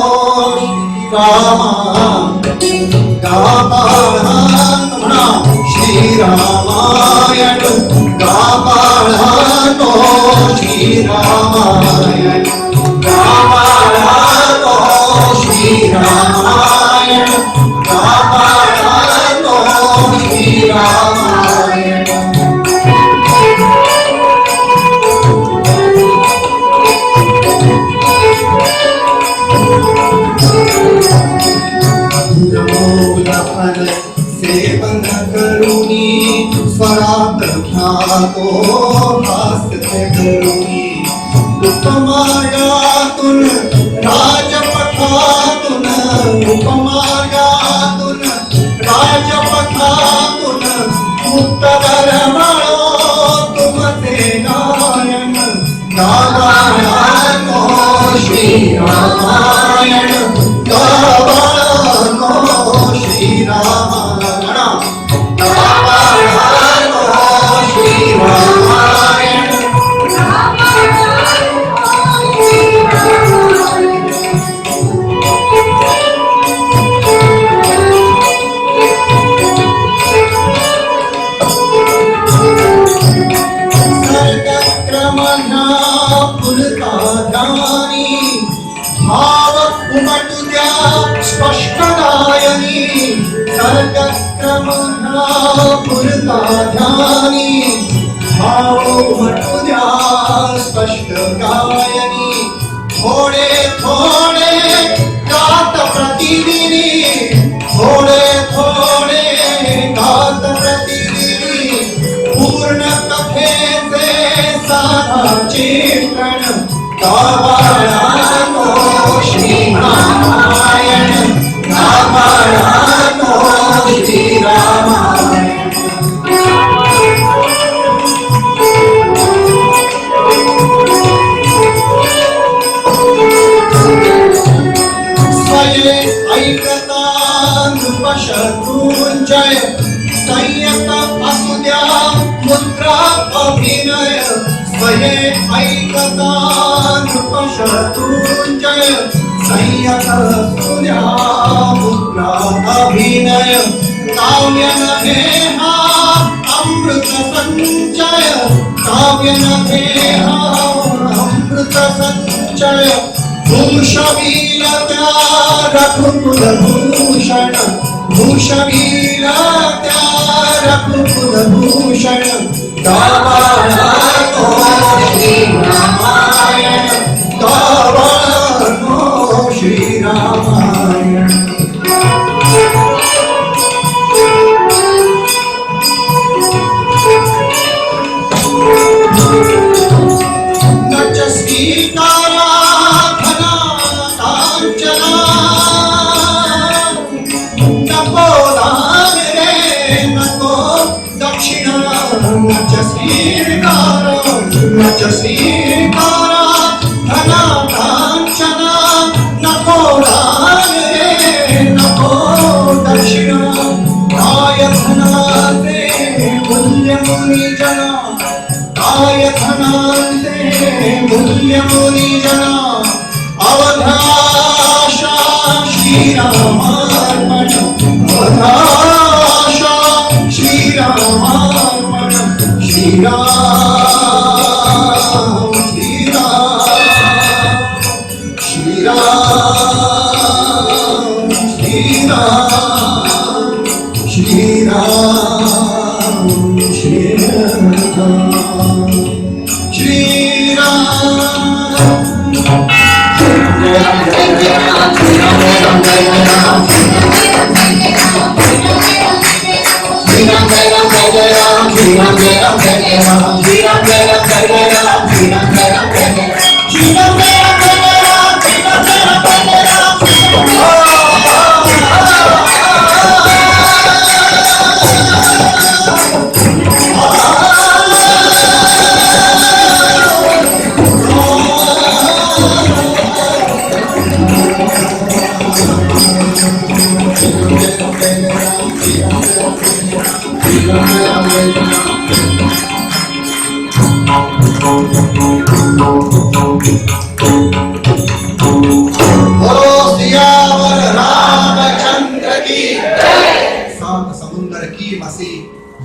श्रीरामायण, गावाळानो श्रीरामायण, गावाळानो श्रीरामायण, गावाळानो श्रीरामायण। सेवन करुणी स्वरात ख्यातो हास्य करुणी, उपमार्गातून राजपथातून, उपमार्गातून राजपथातून मुक्त दरबारो तुमचे गायन, गावाळानो श्रीरामायण, गावाळानो भाव म्हटू द्या स्पष्ट गायनी थोडे थोडे गात प्रतिदिनी थोडे थोडे गात प्रतिदिनी पूर्ण कथेचे साधा चित्रण गावाळानो श्रीरामायण गावाळानो श्रीरामायण स्वये ऐकता नृपशत्रूंजय संयत असू द्या मुद्रा अभिनय स्वये ऐकता नृपशत्रूंजय संयत असू द्या मुद्रा अभिनय काव्य नभे हा अमृत संचय काव्य नभे हा अमृत संचय भूषवीर त्या रघुकुल भूषण भूषवीर त्या रघुकुल भूषण गावाळानो श्रीरामायण गावाळानो श्रीरामायण नच सीतारा नच सीतारा धना कांचना नको दान रे नको दक्षिणा काय धनाचे मूल्य मुनिजना काय धनाचे मूल्य मुनिजना अवधाशा श्रीरामार्पण अवधाशा श्रीरामार्पण श्रीराम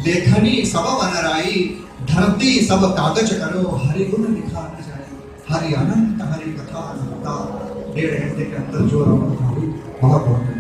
लेखनी सब वनराई धरती सब कागज करो हरि गुण लिखा न जाए हरि अनंत हरि कथा अनंता 1.5 घंटे के अंदर जो बहुत